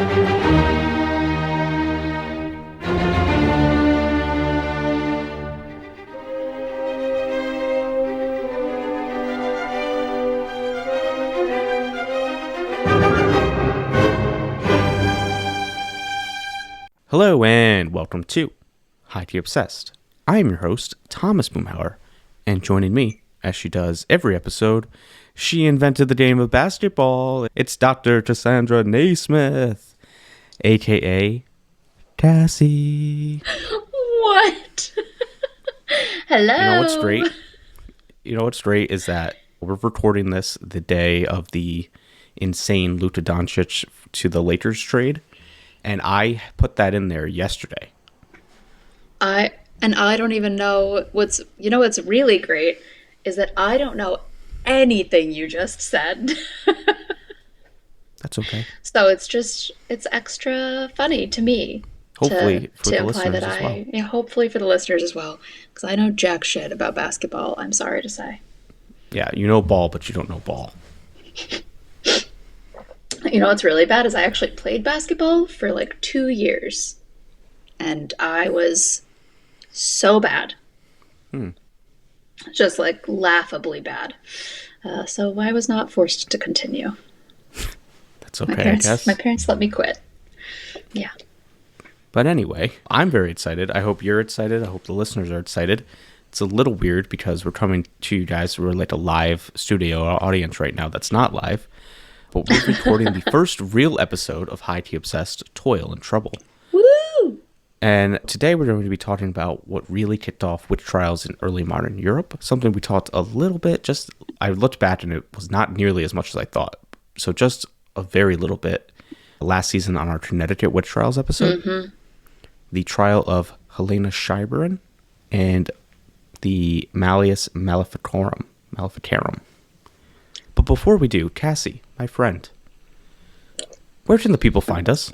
Hello and welcome to Highkey Obsessed. I am your host, Thomas Boomhauer, and joining me, as she does every episode, she invented the game of basketball. It's Dr. Cassandra Naismith, aka Cassie. What? Hello. You know what's great is that we're recording this the day of the insane Luka Doncic to the Lakers trade. And I put that in there yesterday. I don't even know what's really great is that I don't know anything you just said. That's okay. So it's extra funny to me. Hopefully for the imply listeners that as well. Yeah, hopefully for the listeners as well. Because I know jack shit about basketball, I'm sorry to say. Yeah, you know ball, but you don't know ball. You know what's really bad is I actually played basketball for like 2 years. And I was so bad. Just like laughably bad. So I was not forced to continue. That's okay, I guess. My parents let me quit. Yeah. But anyway, I'm very excited. I hope you're excited. I hope the listeners are excited. It's a little weird because we're coming to you guys. We're like a live studio audience right now that's not live. But we're recording the first real episode of Highkey Obsessed, Toil and Trouble. Woo! And today we're going to be talking about what really kicked off witch trials in early modern Europe. Something we talked a little bit, I looked back and it was not nearly as much as I thought. So just a very little bit last season on our Connecticut witch trials episode. Mm-hmm. The trial of Helena Scheuberin and the Malleus Maleficarum. But before we do, Cassie, my friend, where can the people find us?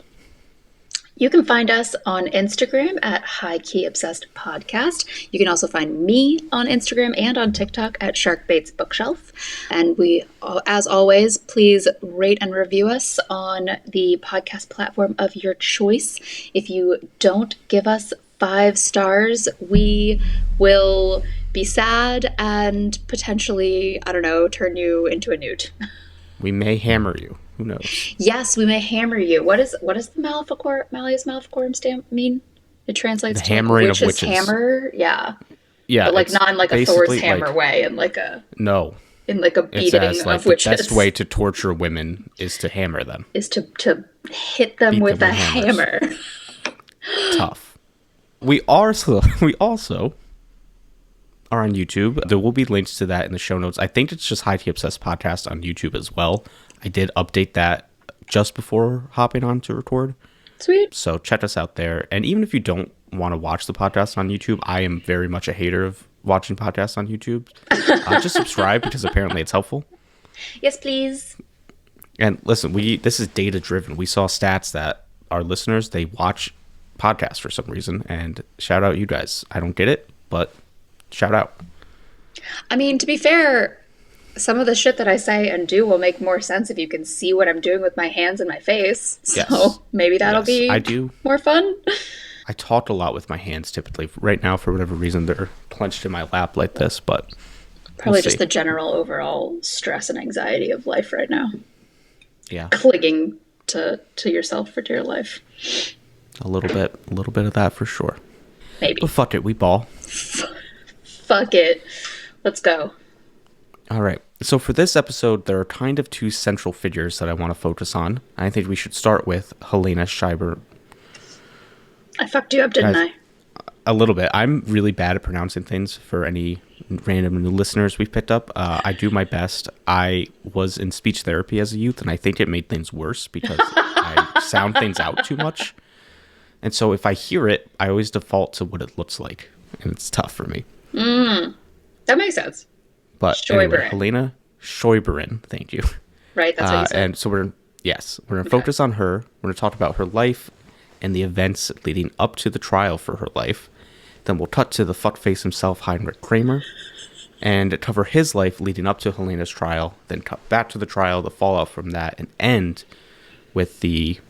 You can find us on Instagram at Highkey Obsessed Podcast. You can also find me on Instagram and on TikTok at Sharkbait's Bookshelf. And we, as always, please rate and review us on the podcast platform of your choice. If you don't give us 5 stars, we will be sad and potentially, I don't know, turn you into a newt. We may hammer you. Who knows? Yes, we may hammer you. What does the Malleus Maleficarum stamp mean? It translates the to hammering witch's of witches. Hammer. Yeah. Yeah. But like not in like a Thor's hammer way, in like a beating as, like, of witches. The best way to torture women is to hammer them. Is to hit them Beat with them a with hammer. Tough. We also are on YouTube. There will be links to that in the show notes. I think it's just Highkey Obsessed Podcast on YouTube as well. I did update that just before hopping on to record. Sweet. So check us out there. And even if you don't want to watch the podcast on YouTube, I am very much a hater of watching podcasts on YouTube. Just subscribe because apparently it's helpful. Yes, please. And listen, this is data driven. We saw stats that our listeners, they watch podcasts for some reason, and shout out you guys. I don't get it, but shout out. I mean, to be fair, some of the shit that I say and do will make more sense if you can see what I'm doing with my hands and my face. So yes. Maybe that'll be more fun. I talk a lot with my hands typically. Right now, for whatever reason, they're clenched in my lap like this, but probably just the general overall stress and anxiety of life right now. Yeah. Clinging to yourself for dear life. A little bit of that for sure. Maybe. But fuck it, we ball. Fuck it. Let's go. All right. So for this episode, there are kind of 2 central figures that I want to focus on. I think we should start with Helena Scheuberin. I fucked you up, didn't I? A little bit. I'm really bad at pronouncing things for any random new listeners we've picked up. I do my best. I was in speech therapy as a youth, and I think it made things worse because I sound things out too much. And so if I hear it, I always default to what it looks like. And it's tough for me. That makes sense. But anyway, Helena Scheuberin, thank you. Right, that's what you said. And so we're going to focus on her. We're going to talk about her life and the events leading up to the trial for her life. Then we'll cut to the fuckface himself, Heinrich Kramer, and cover his life leading up to Helena's trial. Then cut back to the trial, the fallout from that, and end with the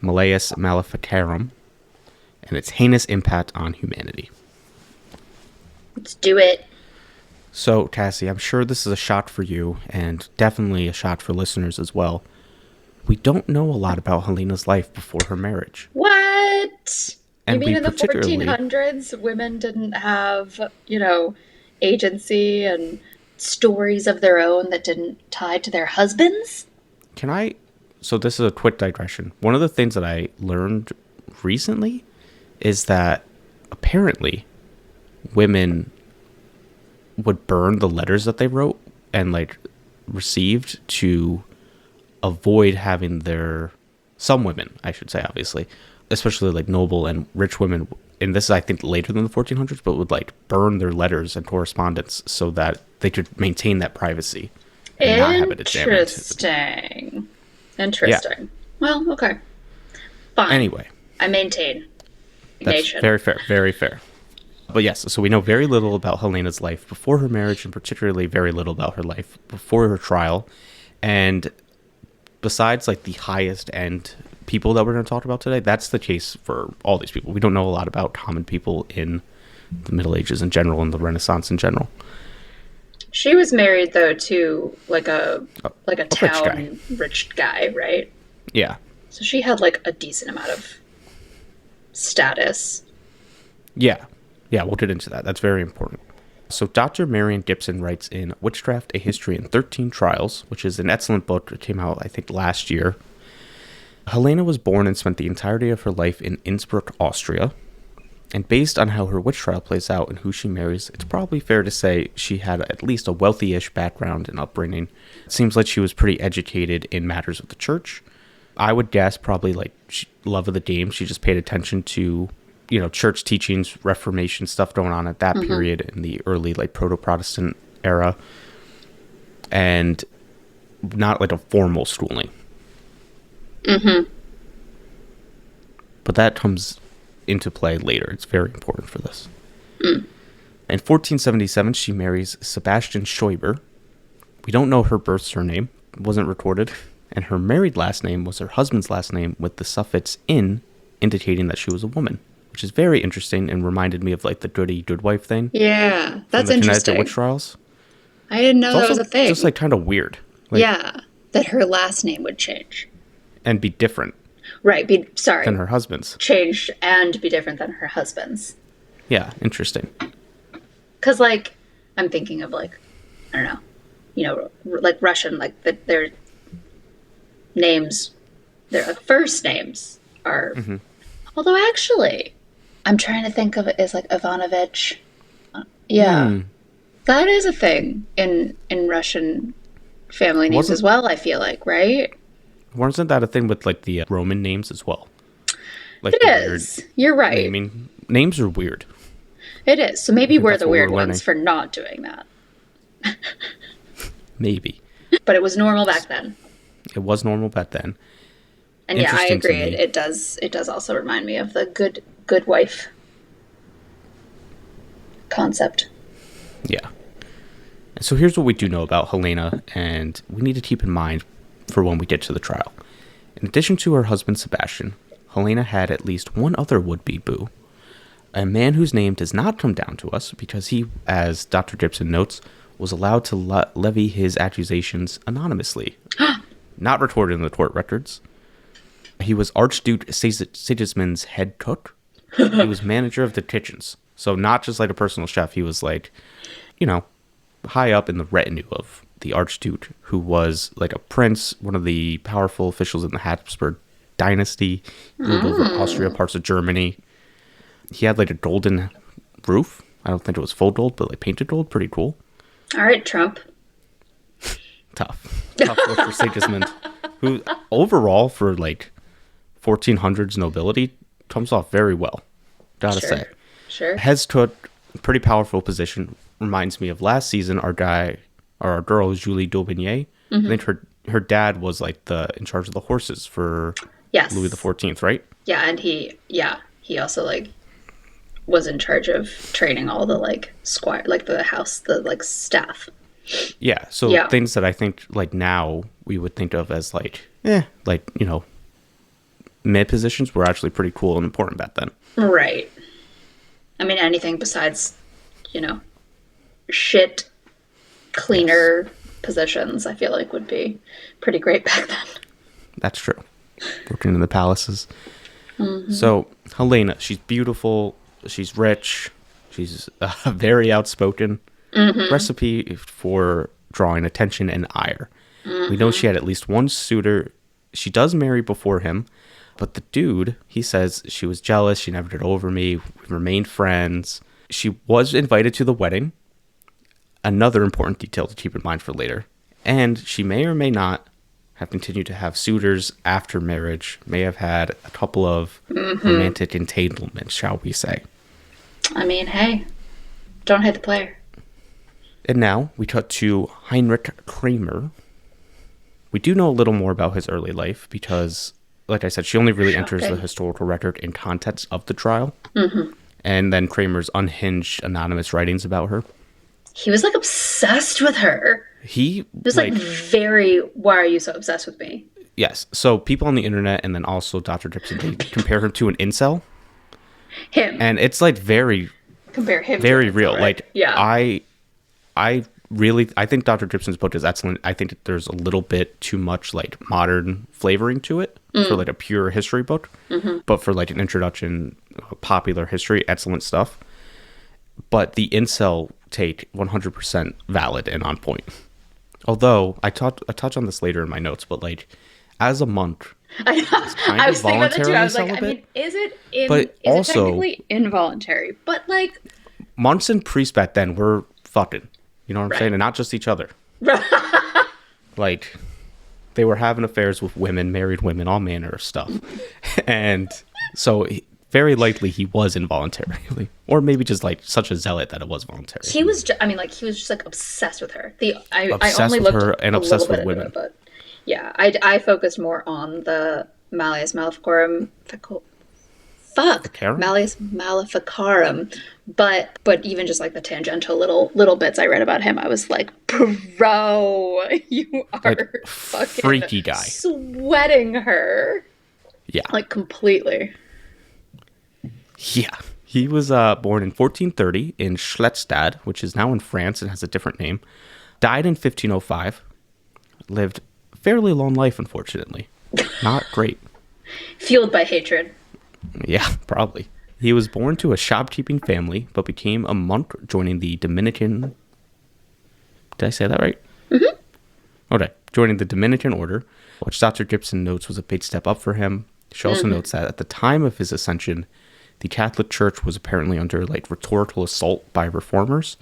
Malleus Maleficarum and its heinous impact on humanity. Let's do it. So, Cassie, I'm sure this is a shot for you and definitely a shot for listeners as well. We don't know a lot about Helena's life before her marriage. What? And you mean in the particularly 1400s, women didn't have, agency and stories of their own that didn't tie to their husbands? So this is a quick digression. One of the things that I learned recently is that apparently women would burn the letters that they wrote and received to avoid having some women, I should say, obviously, especially noble and rich women, and this is I think later than the 1400s, but would burn their letters and correspondence so that they could maintain that privacy and not have it examined. Interesting. Yeah. Well, okay. Fine. Anyway. I maintain. That's very fair. Very fair. But yes, so we know very little about Helena's life before her marriage, and particularly very little about her life before her trial. And besides the highest end people that we're going to talk about today, that's the case for all these people. We don't know a lot about common people in the Middle Ages in general and the Renaissance in general. She was married though to a town rich guy, right? Yeah. So she had a decent amount of status. Yeah. Yeah, we'll get into that. That's very important. So Dr. Marion Gibson writes in Witchcraft, A History in 13 Trials, which is an excellent book that came out, I think, last year. Helena was born and spent the entirety of her life in Innsbruck, Austria. And based on how her witch trial plays out and who she marries, it's probably fair to say she had at least a wealthy-ish background and upbringing. It seems like she was pretty educated in matters of the church. I would guess probably love of the game. She just paid attention to, church teachings, Reformation stuff going on at that period in the early proto-Protestant era. And not a formal schooling. Mm-hmm. But that comes into play later. It's very important for this. In 1477, she marries Sebastian Scheuber. We don't know her birth surname. It wasn't recorded. And her married last name was her husband's last name with the suffix "in," indicating that she was a woman, which is very interesting and reminded me of the goody good wife thing. Yeah, that's interesting. Connecticut witch trials. I didn't know that was a thing. Just kind of weird. Yeah, that her last name would change and be different. Right, than her husband's. Change and be different than her husband's. Yeah, interesting. Because, I'm thinking of, I don't know, Russian, their names, their first names are... Mm-hmm. Although, actually, I'm trying to think of it as, Ivanovich. Yeah. That is a thing in Russian family names as well, I feel right? Wasn't that a thing with the Roman names as well? It is. You're right. Names are weird. It is. So maybe we're the weird ones for not doing that. Maybe. But it was normal back then. It was normal back then. And yeah, I agree. It does also remind me of the good wife concept. Yeah. So here's what we do know about Helena, and we need to keep in mind for when we get to the trial. In addition to her husband Sebastian, Helena had at least one other would-be boo, a man whose name does not come down to us because he, as Dr. Gibson notes, was allowed to levy his accusations anonymously, not recorded in the court records. He was Archduke Sigismund's head cook. He was manager of the kitchens, so not just a personal chef. He was high up in the retinue of the Archduke, who was a prince, one of the powerful officials in the Habsburg dynasty. He ruled over Austria, parts of Germany. He had a golden roof. I don't think it was full gold, but painted gold. Pretty cool. All right, Trump. Tough look for Sigismund, who overall for 1400s nobility comes off very well. Gotta say. Sure. Heads cook, pretty powerful position. Reminds me of last season, our girl, Julie Daubigny. I think her dad was in charge of the horses for Louis XIV, right? Yeah, and he also was in charge of training all the squire, the house, the staff. Yeah, so things that I think now we would think of as mid positions were actually pretty cool and important back then. Right. I mean, anything besides, shit cleaner positions, I feel like would be pretty great back then. That's true. Working in the palaces. So, Helena, she's beautiful, she's rich, she's very outspoken. Recipe for drawing attention and ire. We know she had at least one suitor. She does marry before him, but the dude, he says she was jealous, she never did over me, we remained friends. She was invited to the wedding. Another important detail to keep in mind for later. And she may or may not have continued to have suitors after marriage, may have had a couple of romantic entanglements, shall we say. I mean, hey, don't hate the player. And now we cut to Heinrich Kramer. We do know a little more about his early life because, like I said, she only really enters the historical record in context of the trial. And then Kramer's unhinged anonymous writings about her. He was like obsessed with her. He was like very, why are you so obsessed with me? Yes. So people on the internet and then also Dr. Gibson, they compare him to an incel. Him. And it's like very real. Right? Like, yeah. I think Dr. Gibson's book is excellent. I think that there's a little bit too much like modern flavoring to it for like a pure history book. But for like an introduction, popular history, excellent stuff. But the incel take 100% valid and on point. Although I touch on this later in my notes, but like as a monk, I was thinking about that too. I was like, I mean, is it technically involuntary? But like monks and priests back then were fucking, you know what I'm saying, and not just each other. Like they were having affairs with women, married women, all manner of stuff, and so very likely he was involuntarily, or maybe just like such a zealot that it was voluntary. He was, he was just like obsessed with her. Obsessed I only with her and obsessed with women. But yeah, I focused more on the Malleus Maleficarum. Malleus Maleficarum. But even just like the tangential little bits I read about him, I was like, bro, you are like, fucking freaky guy, sweating her. Yeah, like completely. Yeah, he was born in 1430 in Schlettstadt, which is now in France and has a different name. Died in 1505. Lived a fairly long life, unfortunately. Not great. Fueled by hatred. Yeah, probably. He was born to a shopkeeping family, but became a monk joining the Dominican... Did I say that right? Okay, joining the Dominican order, which Dr. Gibson notes was a big step up for him. She also notes that at the time of his ascension, the Catholic Church was apparently under like rhetorical assault by reformers,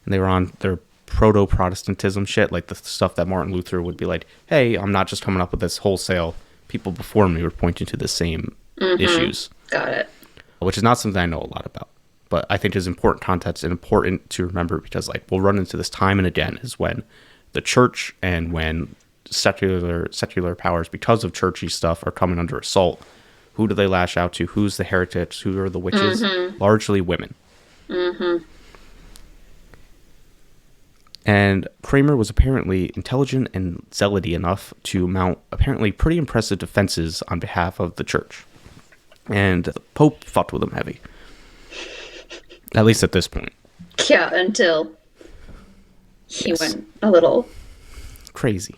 and they were on their proto-Protestantism shit, like the stuff that Martin Luther would be like, hey, I'm not just coming up with this wholesale. People before me were pointing to the same issues. Got it. Which is not something I know a lot about, but I think is important context and important to remember because like we'll run into this time and again is when the church and when secular powers, because of churchy stuff, are coming under assault. Who do they lash out to? Who's the heretics? Who are the witches? Largely women. And Kramer was apparently intelligent and zealoty enough to mount apparently pretty impressive defenses on behalf of the church. And the Pope fucked with him heavy. At least at this point. Yeah, until he went a little... Crazy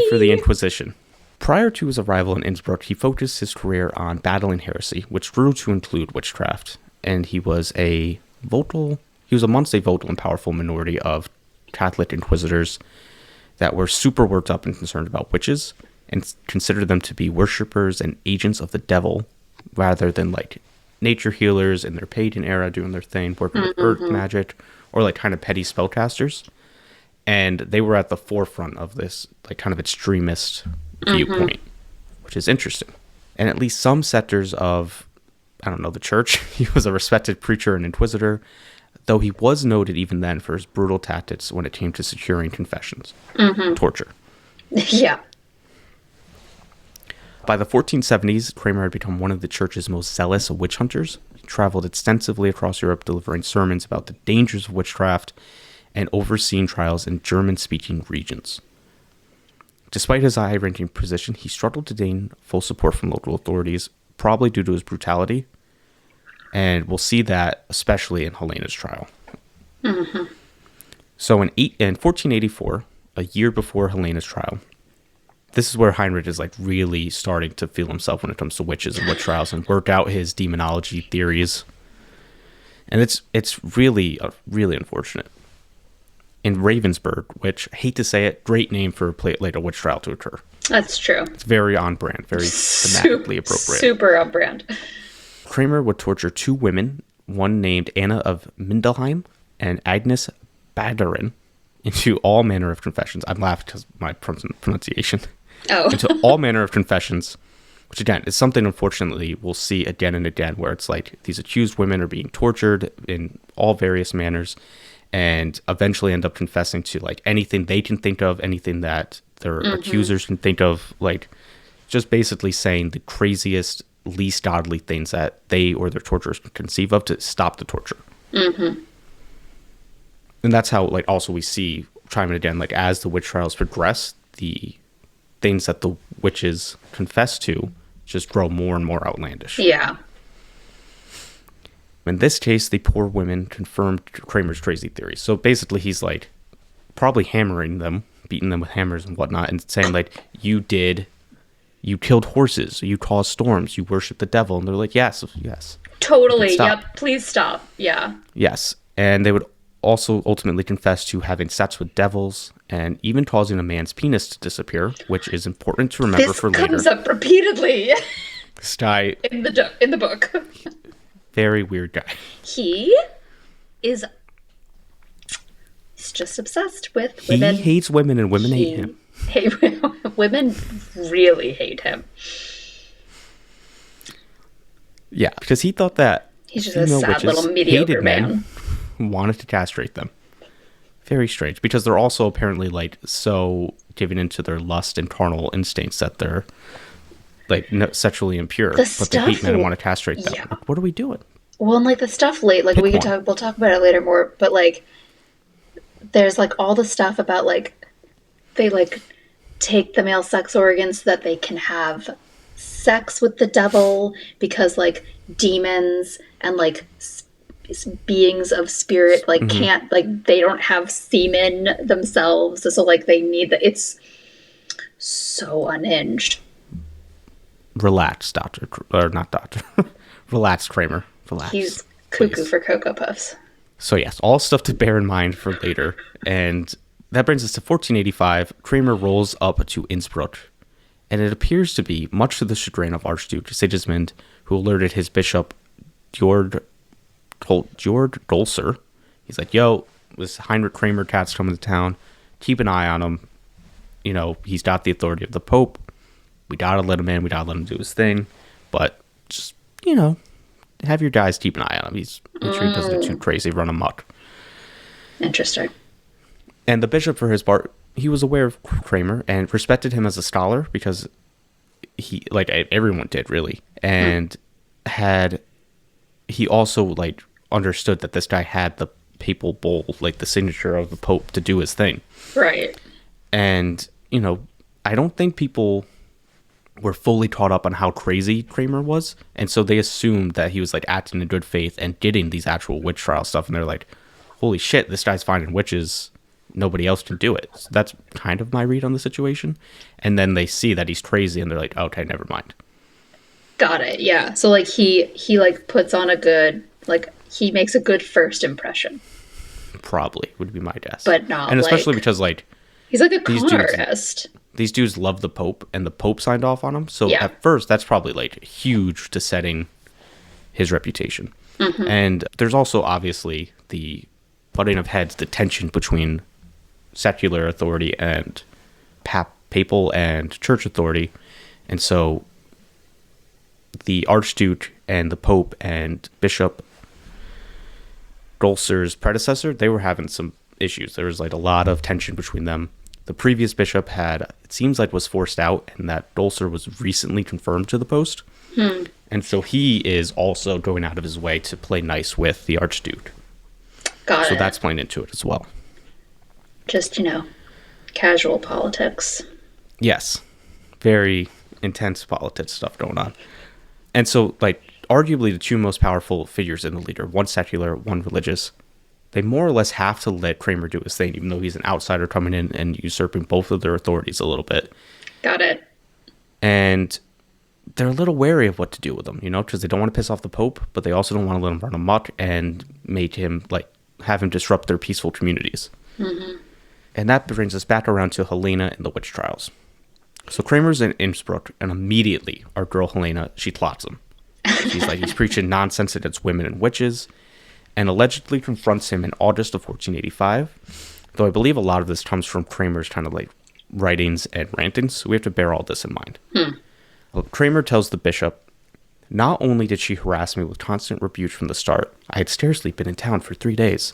for the Inquisition. Prior to his arrival in Innsbruck, he focused his career on battling heresy, which grew to include witchcraft. And he was amongst a vocal and powerful minority of Catholic inquisitors that were super worked up and concerned about witches and considered them to be worshippers and agents of the devil rather than like nature healers in their pagan era doing their thing, working with earth magic, or like kind of petty spellcasters. And they were at the forefront of this like kind of extremist viewpoint, which is interesting. And at least some sectors of, the church, he was a respected preacher and inquisitor, though he was noted even then for his brutal tactics when it came to securing confessions. Torture. Yeah. By the 1470s, Kramer had become one of the church's most zealous witch hunters. He traveled extensively across Europe delivering sermons about the dangers of witchcraft and overseeing trials in German-speaking regions. Despite his high-ranking position, he struggled to gain full support from local authorities, probably due to his brutality. And we'll see that especially in Helena's trial. Mm-hmm. So in 1484, a year before Helena's trial, this is where Heinrich is like really starting to feel himself when it comes to witches and witch trials and work out his demonology theories. And it's really, really unfortunate. In Ravensburg, which, I hate to say it, great name for a witch trial to occur. That's true. It's very on brand, very thematically appropriate. Super on brand. Kramer would torture two women, one named Anna of Mindelheim and Agnes Badarin, into all manner of confessions. I'm laughing because my pronunciation. Oh. Into all manner of confessions, which again is something unfortunately we'll see again and again, where it's like these accused women are being tortured in all various manners and eventually end up confessing to like anything they can think of, anything that their accusers can think of, like just basically saying the craziest, least godly things that they or their torturers can conceive of to stop the torture. Mm-hmm. And that's how, like, also we see time and again, like, as the witch trials progress, the things that the witches confess to just grow more and more outlandish. Yeah. In this case, the poor women confirmed Kramer's crazy theories. So basically, he's like probably hammering them, beating them with hammers and whatnot, and saying like, you killed horses, you caused storms, you worship the devil. And they're like, yes. Totally. Yep. Please stop. Yeah. Yes. And they would also ultimately confess to having sex with devils and even causing a man's penis to disappear, which is important to remember for later. This comes up repeatedly This guy in the book. Very weird guy. He's just obsessed with women. He hates women and women hate him. Women really hate him. Yeah, because he thought that he's just a sad little mediocre man who wanted to castrate them. Very strange, because they're also apparently like so given into their lust and carnal instincts that they're like sexually impure, but they hate men and want to castrate them. Yeah. Like, what are we doing? Well, and like the stuff we'll talk about it later more, but like there's like all the stuff about like they like take the male sex organs so that they can have sex with the devil, because like demons and like beings of spirit like can't, like they don't have semen themselves, so like they need it's so unhinged. Relax, doctor, or not doctor. Relax, Kramer. Relax. He's cuckoo for Cocoa Puffs. So yes, all stuff to bear in mind for later. And that brings us to 1485. Kramer rolls up to Innsbruck, and it appears to be, much to the chagrin of Archduke Sigismund, who alerted his bishop, Georg Dolser. He's like, yo, this Heinrich Kramer cat's coming to town. Keep an eye on him. You know, he's got the authority of the Pope. We gotta let him in. We gotta let him do his thing. But just, you know, have your guys keep an eye on him. Make sure he doesn't get too crazy, run amok. Interesting. And the bishop, for his part, he was aware of Kramer and respected him as a scholar, because he, like everyone did really, and he also like understood that this guy had the papal bull, like the signature of the Pope, to do his thing. Right. And, you know, I don't think people were fully caught up on how crazy Kramer was, and so they assumed that he was like acting in good faith and getting these actual witch trial stuff, and they're like, holy shit, this guy's finding witches, nobody else can do it. So that's kind of my read on the situation. And then they see that he's crazy and they're like, okay, never mind. Got it. Yeah. So like he like puts on a good, like he makes a good first impression. Probably would be my guess. But not, and especially because like he's like a con artist. These dudes love the Pope, and the Pope signed off on him. So yeah. At first, that's probably like huge to setting his reputation. Mm-hmm. And there's also obviously the butting of heads, the tension between secular authority and papal and church authority. And so the Archduke and the Pope and Bishop Dolser's predecessor, they were having some issues. There was like a lot of tension between them. The previous bishop it seems like was forced out, and that Dolser was recently confirmed to the post. And so he is also going out of his way to play nice with the Archduke. Got it. So that's playing into it as well. Just, casual politics. Yes. Very intense politics stuff going on. And so, like, arguably the two most powerful figures in the leader, one secular, one religious, they more or less have to let Kramer do his thing, even though he's an outsider coming in and usurping both of their authorities a little bit. Got it. And they're a little wary of what to do with him, because they don't want to piss off the Pope, but they also don't want to let him run amok and make him, have him disrupt their peaceful communities. Mm-hmm. And that brings us back around to Helena and the witch trials. So Kramer's in Innsbruck, and immediately our girl Helena, she plots him. She's like, he's preaching nonsense against women and witches, and allegedly confronts him in August of 1485, though I believe a lot of this comes from Kramer's kind of writings and rantings, so we have to bear all this in mind. Well, Kramer tells the bishop, not only did she harass me with constant rebuke from the start, I had scarcely been in town for 3 days.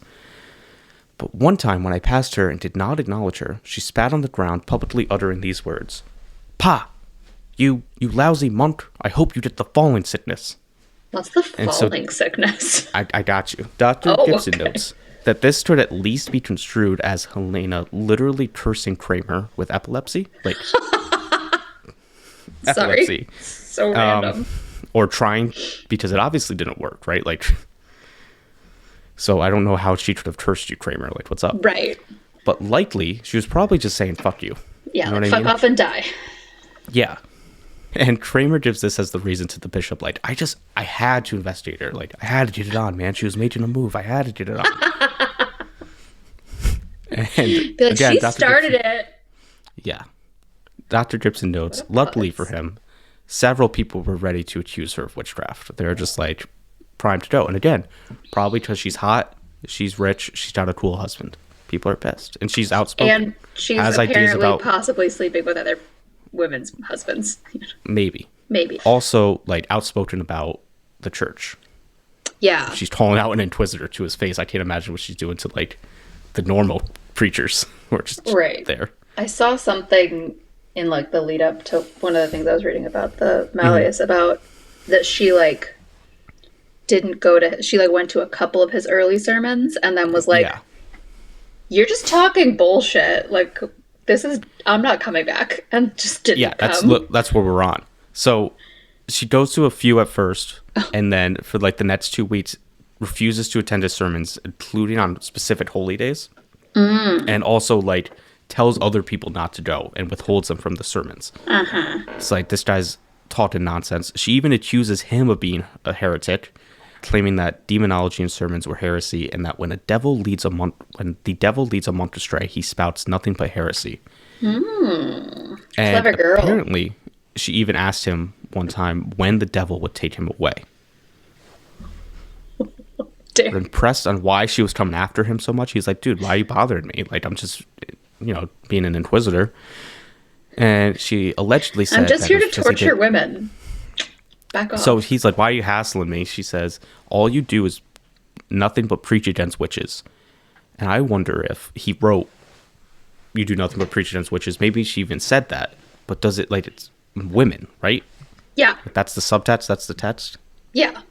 But one time when I passed her and did not acknowledge her, she spat on the ground, publicly uttering these words, "Pa, you lousy monk, I hope you get the falling sickness." What's the falling sickness? I got you. Dr. Gibson notes that this could at least be construed as Helena literally cursing Kramer with epilepsy. Epilepsy. Sorry. So random. Or trying, because it obviously didn't work, right? So I don't know how she could have cursed you, Kramer. What's up? Right. But likely, she was probably just saying, fuck you. Yeah, you know fuck off and die. Yeah. And Kramer gives this as the reason to the bishop, I had to investigate her. I had to get it on, man. She was making a move. I had to get it on. And be again, she started it. Yeah. Dr. Gibson notes, luckily for him, several people were ready to accuse her of witchcraft. They're just primed to go. And again, probably because she's hot, she's rich, she's got a cool husband. People are pissed. And she's outspoken. And she's apparently possibly sleeping with other women's husbands. Maybe. Also, outspoken about the church. Yeah. She's calling out an inquisitor to his face. I can't imagine what she's doing to, the normal preachers who are just there. I saw something in, the lead up to one of the things I was reading about the Malleus, about that she, didn't go to... She, went to a couple of his early sermons and then was like, you're just talking bullshit. This is... I'm not coming back. And just didn't come. That's where we're on. So she goes to a few at first, and then for, the next 2 weeks, refuses to attend his sermons, including on specific holy days. And also, tells other people not to go and withholds them from the sermons. It's this guy's talking nonsense. She even accuses him of being a heretic, claiming that demonology and sermons were heresy, and that when the devil leads a monk astray, he spouts nothing but heresy. And clever girl. Apparently, she even asked him one time when the devil would take him away. Damn. Impressed on why she was coming after him so much, he's like, dude, why are you bothering me? I'm just, being an inquisitor. And she allegedly said, I'm just here to torture women. Back off. So he's like, why are you hassling me? She says, all you do is nothing but preach against witches. And I wonder if he wrote, you do nothing but preach against witches. Maybe she even said that. But does it, it's women, right? Yeah. That's the subtext? That's the text? Yeah.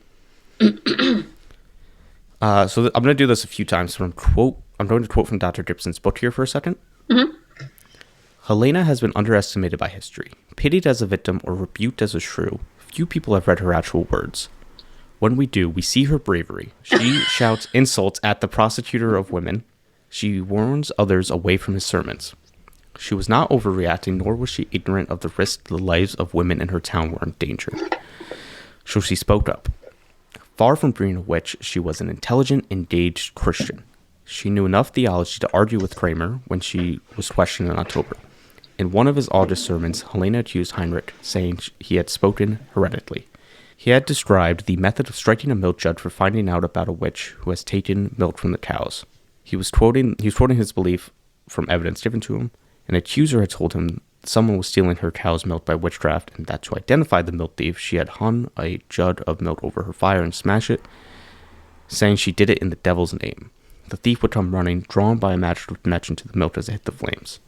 So I'm going to do this a few times. So I'm going to quote from Dr. Gibson's book here for a second. Mm-hmm. Helena has been underestimated by history, pitied as a victim or rebuked as a shrew. Few people have read her actual words. When we do, we see her bravery. She shouts insults at the prosecutor of women. She warns others away from his sermons. She was not overreacting, nor was she ignorant of the risk the lives of women in her town were in danger. So she spoke up. Far from being a witch, she was an intelligent, engaged Christian. She knew enough theology to argue with Kramer when she was questioned in October. In one of his August sermons, Helena accused Heinrich, saying he had spoken heretically. He had described the method of striking a milk jug for finding out about a witch who has taken milk from the cows. He was quoting his belief from evidence given to him. An accuser had told him someone was stealing her cow's milk by witchcraft, and that to identify the milk thief, she had hung a jug of milk over her fire and smashed it, saying she did it in the devil's name. The thief would come running, drawn by a magical connection to the milk as it hit the flames.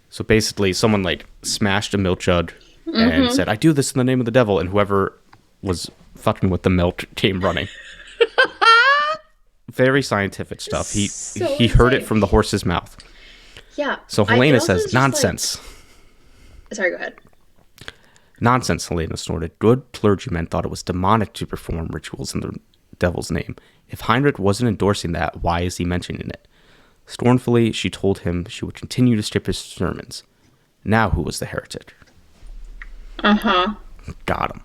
So basically, someone smashed a milk jug and said, I do this in the name of the devil, and whoever was fucking with the milk came running. Very scientific stuff. He heard it from the horse's mouth. Yeah. So Helena says, nonsense. Sorry, go ahead. Nonsense, Helena snorted. Good clergymen thought it was demonic to perform rituals in the devil's name. If Heinrich wasn't endorsing that, why is he mentioning it? Scornfully, she told him she would continue to skip his sermons. Now who was the heretic? Uh-huh. Got him.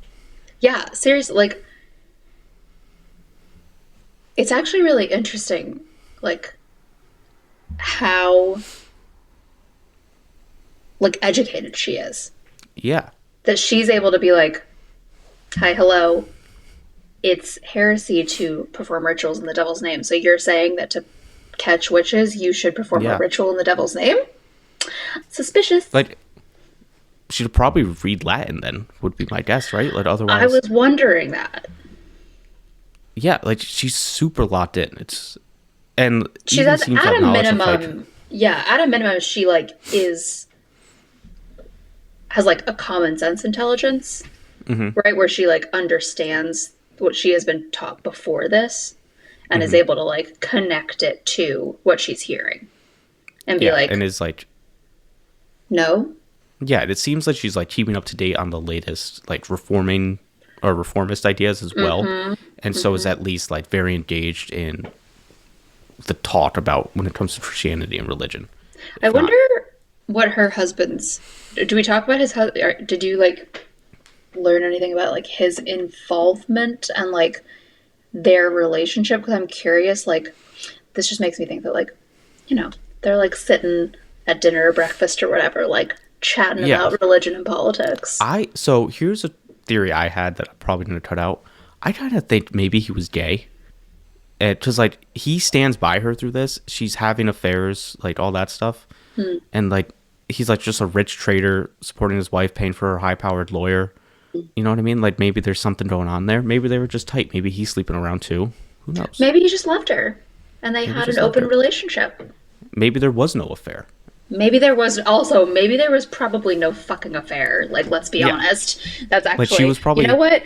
Yeah, seriously, like, it's actually really interesting, like, how, like, educated she is. Yeah. That she's able to be like, hi, hello, it's heresy to perform rituals in the devil's name. So you're saying that to catch witches, you should perform a ritual in the devil's name? Suspicious. Like, she'd probably read Latin then, would be my guess, right? Like, otherwise... I was wondering that. Yeah, like, she's super locked in. And she does, at a minimum, at a minimum, she, like, has, like, a common sense intelligence, right? Where she, like, understands what she has been taught before this and is able to, like, connect it to what she's hearing. And be like... and is, like... No? Yeah, it seems like she's, like, keeping up to date on the latest, like, reformist ideas as well. And so is at least, like, very engaged in the talk about when it comes to Christianity and religion. I wonder what her husband's... Do we talk about his husband? Did you, like, learn anything about, like, his involvement and, like, their relationship? Because I'm curious, like, this just makes me think that, like, you know, they're, like, sitting at dinner or breakfast or whatever, like, chatting about religion and politics. So here's a theory I had that I'm probably going to cut out. I kind of think maybe he was gay. Because, like, he stands by her through this. She's having affairs, like, all that stuff. And, like, he's, like, just a rich trader supporting his wife, paying for her high-powered lawyer. You know what I mean? Like, maybe there's something going on there. Maybe they were just tight. Maybe he's sleeping around, too. Who knows? Maybe he just loved her. And they had an open relationship. Maybe there was no affair. Maybe there was probably no fucking affair. Like, let's be honest. That's actually, like, she was probably, you know what?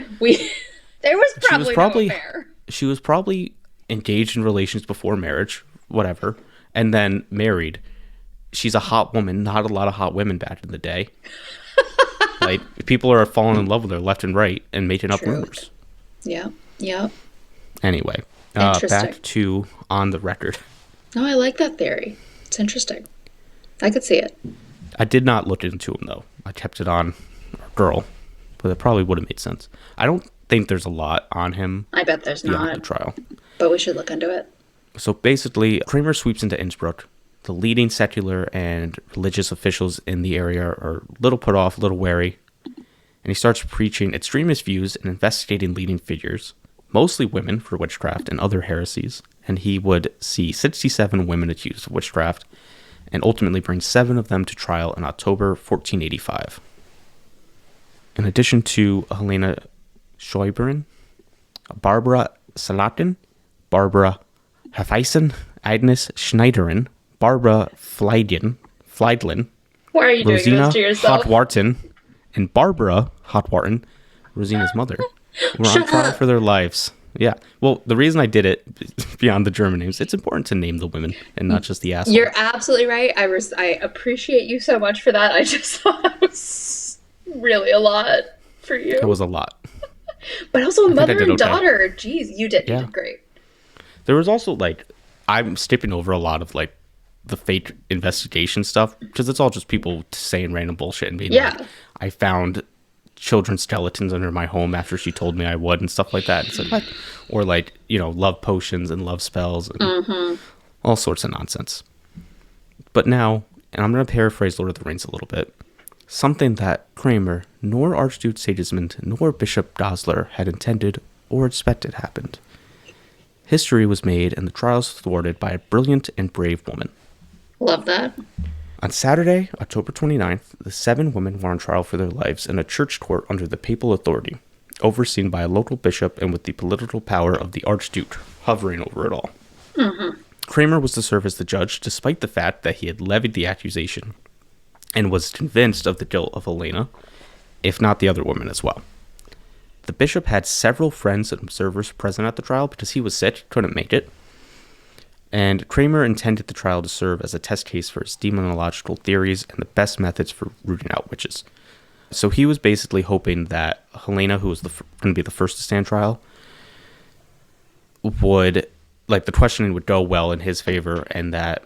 There was probably no affair. She was probably engaged in relations before marriage, whatever, and then married. She's a hot woman. Not a lot of hot women back in the day. Like, people are falling in love with her left and right and making up rumors. Yeah. Anyway, back to On the Record. No, I like that theory. It's interesting. I could see it. I did not look into him, though. I kept it on our girl, but it probably would have made sense. I don't think there's a lot on him. I bet there's not. The trial. But we should look into it. So basically, Kramer sweeps into Innsbruck. The leading secular and religious officials in the area are a little put off, a little wary. And he starts preaching extremist views and investigating leading figures, mostly women, for witchcraft and other heresies. And he would see 67 women accused of witchcraft and ultimately bring 7 of them to trial in October 1485. In addition to Helena Scheuberin, Barbara Salatin, Barbara Hefeisen, Agnes Schneiderin, Barbara Fleidlin, why are you doing Rosina this to yourself? Hotwarten, and Barbara Hotwarten, Rosina's mother, were on trial for their lives. Yeah. Well, the reason I did it, beyond the German names, it's important to name the women and not just the asshole. You're absolutely right. I appreciate you so much for that. I just thought it was really a lot for you. It was a lot. But also a mother and daughter. Okay. Jeez, you did great. There was also, like, I'm skipping over a lot of, like, the fake investigation stuff because it's all just people saying random bullshit and being like, I found children's skeletons under my home after she told me I would and stuff like that. It's like, what? Or, like, you know, love potions and love spells and all sorts of nonsense. But now, and I'm going to paraphrase Lord of the Rings a little bit, something that Kramer, nor Archduke Sigismund, nor Bishop Goslar had intended or expected happened. History was made and the trials thwarted by a brilliant and brave woman. Love that. On Saturday, October 29th, the 7 women were on trial for their lives in a church court under the papal authority, overseen by a local bishop and with the political power of the Archduke hovering over it all. Kramer was to serve as the judge, despite the fact that he had levied the accusation and was convinced of the guilt of Helena, if not the other women as well. The bishop had several friends and observers present at the trial because he was sick, couldn't make it. And Kramer intended the trial to serve as a test case for his demonological theories and the best methods for rooting out witches. So he was basically hoping that Helena, who was going to be the first to stand trial, would, like, the questioning would go well in his favor, and that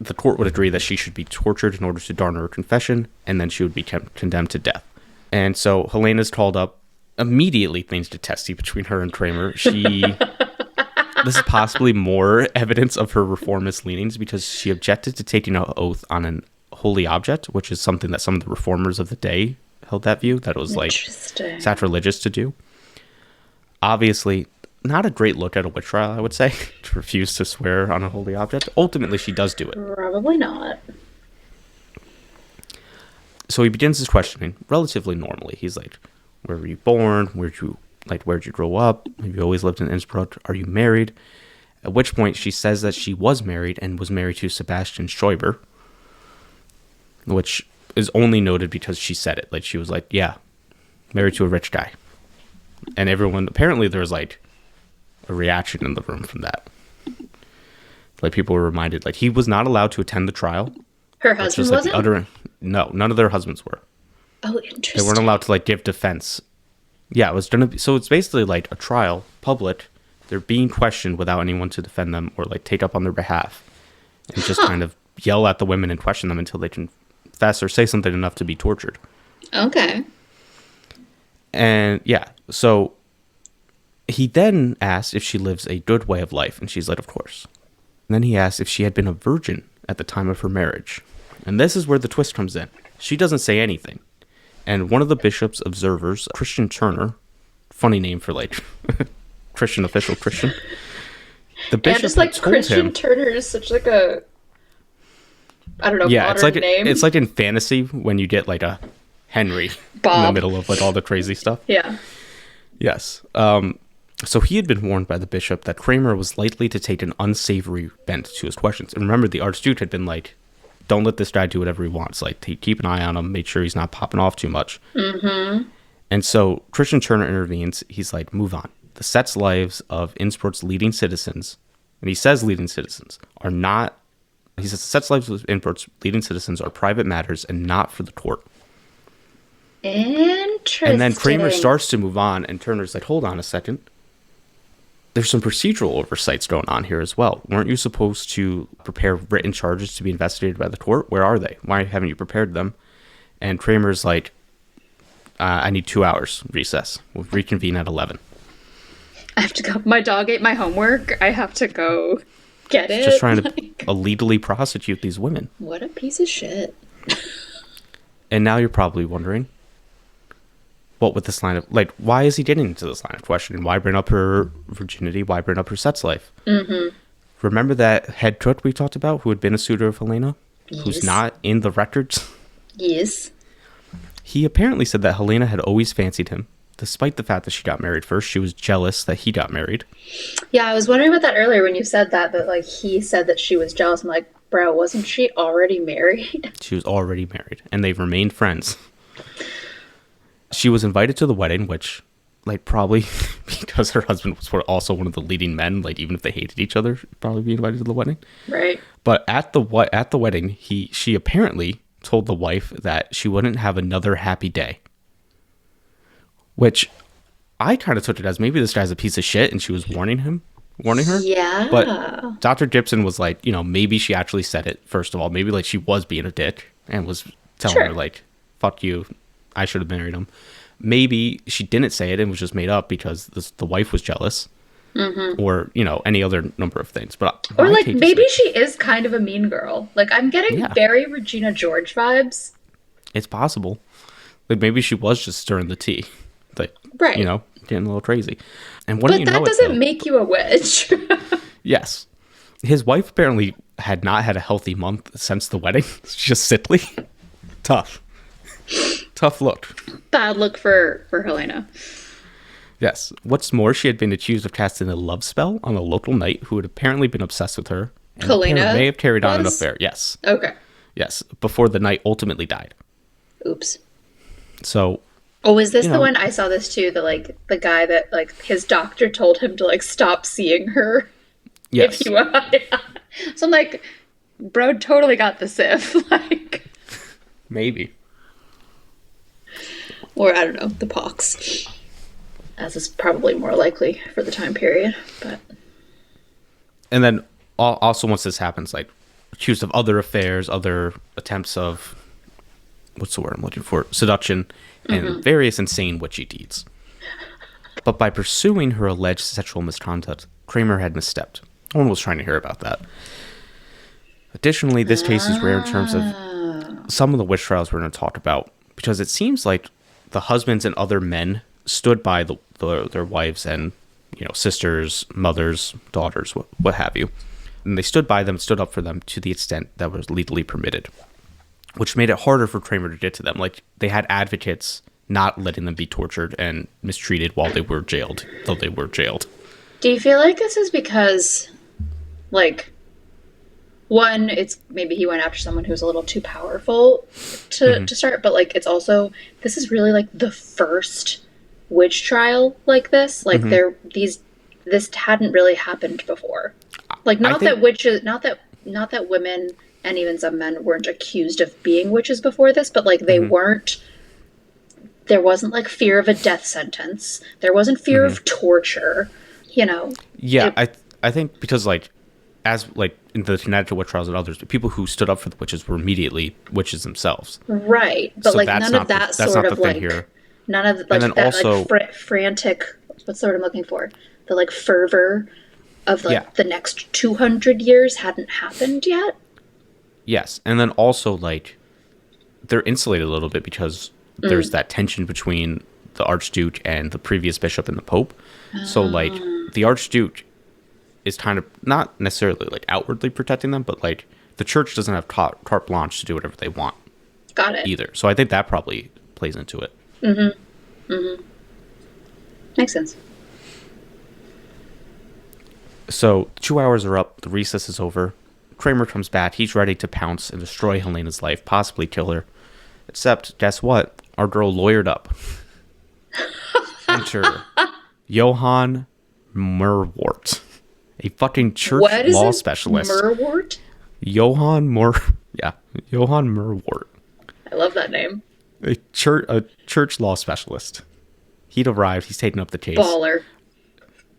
the court would agree that she should be tortured in order to garner her confession, and then she would be condemned to death. And so Helena's called up. Immediately, things get testy between her and Kramer. This is possibly more evidence of her reformist leanings, because she objected to taking an oath on an holy object, which is something that some of the reformers of the day held that view, that it was like sacrilegious to do. Obviously, not a great look at a witch trial, I would say, to refuse to swear on a holy object. Ultimately, she does do it. Probably not. So he begins his questioning relatively normally. He's like, where were you born? Where'd you grow up? Have you always lived in Innsbruck? Are you married? At which point she says that she was married and was married to Sebastian Scheuber, which is only noted because she said it. Like, she was like, yeah, married to a rich guy. And everyone, apparently there was like a reaction in the room from that. Like, people were reminded, like, he was not allowed to attend the trial. Her husband wasn't? No, none of their husbands were. Oh, interesting. They weren't allowed to, like, give defense. Yeah, it was gonna be, so it's basically like a trial, public. They're being questioned without anyone to defend them or, like, take up on their behalf, and just kind of yell at the women and question them until they confess or say something enough to be tortured. Okay. And yeah, so he then asks if she lives a good way of life, and she's like, of course. And then he asks if she had been a virgin at the time of her marriage. And this is where the twist comes in. She doesn't say anything. And one of the bishop's observers, Christian Turner, funny name for, like, Christian official Christian. The bishop, just like Christian Turner is such like a, I don't know, modern it's like name. It's like in fantasy when you get like a Henry Bob in the middle of, like, all the crazy stuff. Yeah. Yes. So he had been warned by the bishop that Kramer was likely to take an unsavory bent to his questions. And remember, the Archduke had been like, don't let this guy do whatever he wants. Like, keep an eye on him, make sure he's not popping off too much. Mm-hmm. And so Christian Turner intervenes. He's like, move on. The sex lives of Innsbruck's leading citizens, and he says leading citizens, are not, he says the sex lives of Innsbruck's leading citizens are private matters and not for the court. Interesting. And then Kramer starts to move on, and Turner's like, hold on a second. There's some procedural oversights going on here as well. Weren't you supposed to prepare written charges to be investigated by the court? Where are they? Why haven't you prepared them? And Kramer's like, I need 2 hours recess. We'll reconvene at 11. I have to go. My dog ate my homework. I have to go get it. Just trying to illegally prosecute these women. What a piece of shit. And now you're probably wondering, what with this line of, like, why is he getting into this line of questioning? Why bring up her virginity? Why bring up her sex life? Mm-hmm. Remember that head cook we talked about who had been a suitor of Helena? Yes. Who's not in the records? Yes. He apparently said that Helena had always fancied him. Despite the fact that she got married first, she was jealous that he got married. Yeah, I was wondering about that earlier when you said that like, he said that she was jealous. I'm like, bro, wasn't she already married? She was already married, and they've remained friends. She was invited to the wedding, which, like, probably because her husband was also one of the leading men, like, even if they hated each other, she'd probably be invited to the wedding. Right. But at the wedding, she apparently told the wife that she wouldn't have another happy day. Which I kind of took it as maybe this guy's a piece of shit and she was warning her. Yeah. But Dr. Gibson was like, maybe she actually said it, first of all. Maybe, like, she was being a dick and was telling her, like, fuck you, I should have married him. Maybe she didn't say it and was just made up because the wife was jealous. Mm-hmm. Or, any other number of things. Or, like, maybe she is kind of a mean girl. Like, I'm getting very Regina George vibes. It's possible. Like, maybe she was just stirring the tea. Like, right. Getting a little crazy. And but that doesn't make you a witch. Yes. His wife apparently had not had a healthy month since the wedding. It's just sickly. Tough look. Bad look for Helena. Yes. What's more, she had been accused of casting a love spell on a local knight who had apparently been obsessed with her. And Helena may have carried on an affair. Yes. Okay. Yes. Before the knight ultimately died. Oops. So. Oh, is this the one? I saw this too. The guy that, like, his doctor told him to, like, stop seeing her. Yes. So I'm like, bro totally got the Sif. Like, Maybe. or I don't know, the pox. As is probably more likely for the time period. But And then also once this happens, like, accused of other affairs, other attempts of, what's the word I'm looking for? Seduction, and various insane witchy deeds. But by pursuing her alleged sexual misconduct, Kramer had misstepped. No one was trying to hear about that. Additionally, this case is rare in terms of some of the witch trials we're going to talk about, because it seems like the husbands and other men stood by their wives and, sisters, mothers, daughters, what have you. And they stood by them, stood up for them to the extent that was legally permitted, which made it harder for Kramer to get to them. Like, they had advocates not letting them be tortured and mistreated while they were jailed, though they were jailed. do you feel like this is because, like, one, it's maybe he went after someone who's a little too powerful to start, but, like, it's also, this is really, like, the first witch trial like this. Like, this hadn't really happened before. Like, not that women and even some men weren't accused of being witches before this, but, like, they weren't, there wasn't, like, fear of a death sentence. There wasn't fear of torture, Yeah, I think because, like, as, like, in the Connecticut witch trials and others, the people who stood up for the witches were immediately witches themselves. Right. But, So like, that's none of that sort of, like, here. none of, like, then that, also, like, frantic, what's the word I'm looking for? The, like, fervor of, like, the next 200 years hadn't happened yet. Yes, and then also, like, they're insulated a little bit because there's that tension between the Archduke and the previous bishop and the Pope. So, like, the Archduke is kind of not necessarily, like, outwardly protecting them, but, like, the church doesn't have carte blanche to do whatever they want. Got it. Either. So I think that probably plays into it. Makes sense. So 2 hours are up. The recess is over. Kramer comes back. He's ready to pounce and destroy Helena's life, possibly kill her. Except, guess what? Our girl lawyered up. Enter Johann Merwort, a fucking church law specialist. Merwort? Johann Merwort. I love that name. A church law specialist. He'd arrived. He's taken up the case. Baller.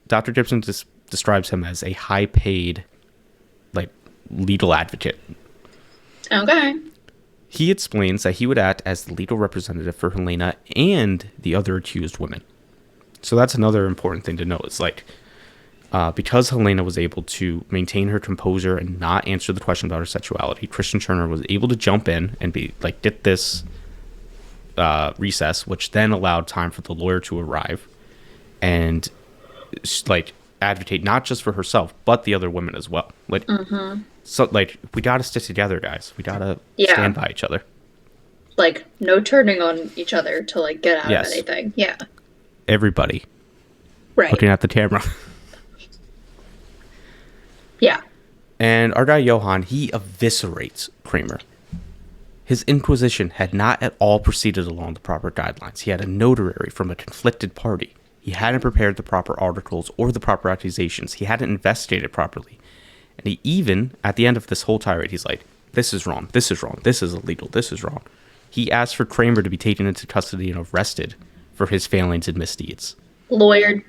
Dr. Gibson describes him as a high-paid, like, legal advocate. Okay. He explains that he would act as the legal representative for Helena and the other accused women. So that's another important thing to note. It's like, because Helena was able to maintain her composure and not answer the question about her sexuality, Christian Turner was able to jump in and be like, get this recess, which then allowed time for the lawyer to arrive and, like, advocate not just for herself but the other women as well. Like, so, like, we gotta stick together, guys. We gotta stand by each other. Like, no turning on each other to, like, get out of anything. Yeah. Everybody. Right. Looking at the camera. Yeah. And our guy Johann, he eviscerates Kramer. His inquisition had not at all proceeded along the proper guidelines. He had a notary from a conflicted party. He hadn't prepared the proper articles or the proper accusations. He hadn't investigated properly. And he even, at the end of this whole tirade, he's like, this is wrong, this is wrong, this is illegal, this is wrong. He asked for Kramer to be taken into custody and arrested for his failings and misdeeds. Lawyered.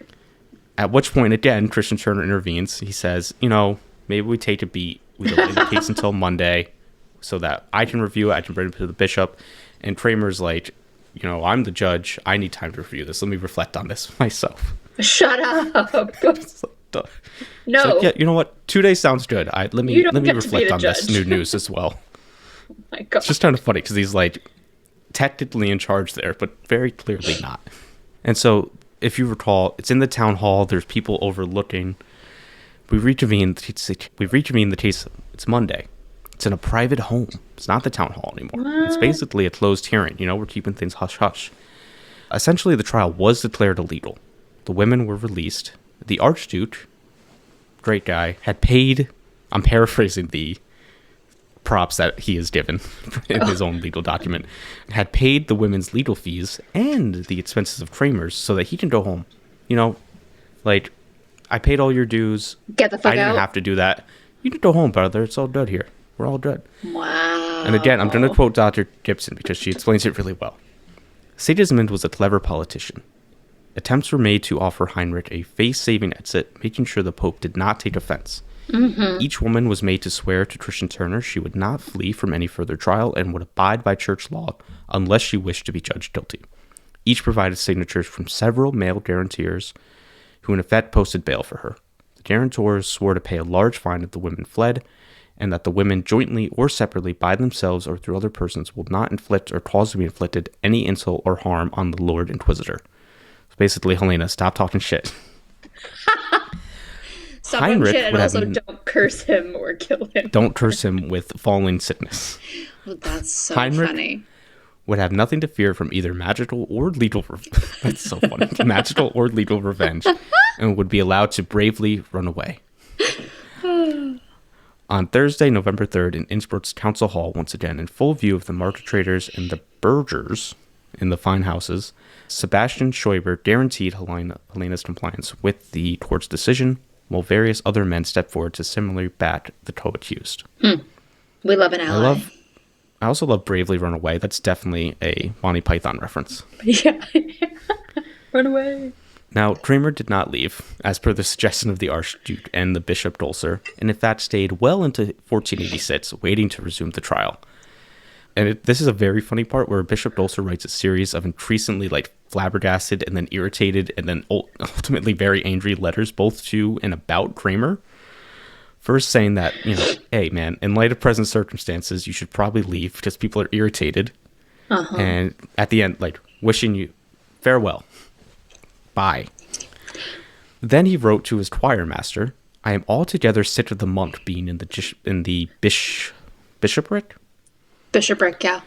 At which point, again, Christian Turner intervenes. He says, maybe we take a beat. We delay the case until Monday so that I can review it. I can bring it to the bishop. And Kramer's like, I'm the judge. I need time to review this. Let me reflect on this myself. Shut up. No. So, yeah, you know what? 2 days sounds good. Let me reflect on this new news as well. Oh my God. It's just kind of funny because he's, like, technically in charge there, but very clearly not. And so, if you recall, it's in the town hall. There's people overlooking. We reconvene the case. It's Monday. It's in a private home. It's not the town hall anymore. What? It's basically a closed hearing. We're keeping things hush-hush. Essentially, the trial was declared illegal. The women were released. The Archduke, great guy, had paid, I'm paraphrasing the props that he has given in his own legal document, had paid the women's legal fees and the expenses of Kramer's so that he can go home. Like, I paid all your dues. Get the fuck out. I didn't have to do that. You can go home, brother. It's all good here. We're all good. Wow. And again, I'm going to quote Dr. Gibson because she explains it really well. Sigismund was a clever politician. Attempts were made to offer Heinrich a face-saving exit, making sure the Pope did not take offense. Mm-hmm. Each woman was made to swear to Christian Turner she would not flee from any further trial and would abide by church law unless she wished to be judged guilty. Each provided signatures from several male guarantors who in effect posted bail for her. The guarantors swore to pay a large fine if the women fled, and that the women jointly or separately by themselves or through other persons will not inflict or cause to be inflicted any insult or harm on the Lord Inquisitor. So basically, Helena, stop talking shit. Stop talking shit and also don't curse him or kill him. Don't curse him with falling sickness. Well, that's so Heinrich funny. Would have nothing to fear from either magical or legal that's so funny. Magical or legal revenge, and would be allowed to bravely run away. On Thursday, November 3rd, in Innsbruck's council hall, once again, in full view of the market traders and the burghers in the fine houses, Sebastian Scheuber guaranteed Helena's compliance with the court's decision, while various other men stepped forward to similarly back the co-accused. We love an ally. I also love Bravely Run Away. That's definitely a Monty Python reference. Yeah. Run away. Now, Kramer did not leave, as per the suggestion of the Archduke and the Bishop Dulcer, and in fact stayed well into 1486, waiting to resume the trial. And this is a very funny part where Bishop Dulcer writes a series of increasingly flabbergasted and then irritated and then ultimately very angry letters both to and about Kramer. First saying that, hey man, in light of present circumstances, you should probably leave because people are irritated. Uh-huh. And at the end, wishing you farewell. Bye. Then he wrote to his choir master, I am altogether sick of the monk being in the bishopric? Bishopric, yeah.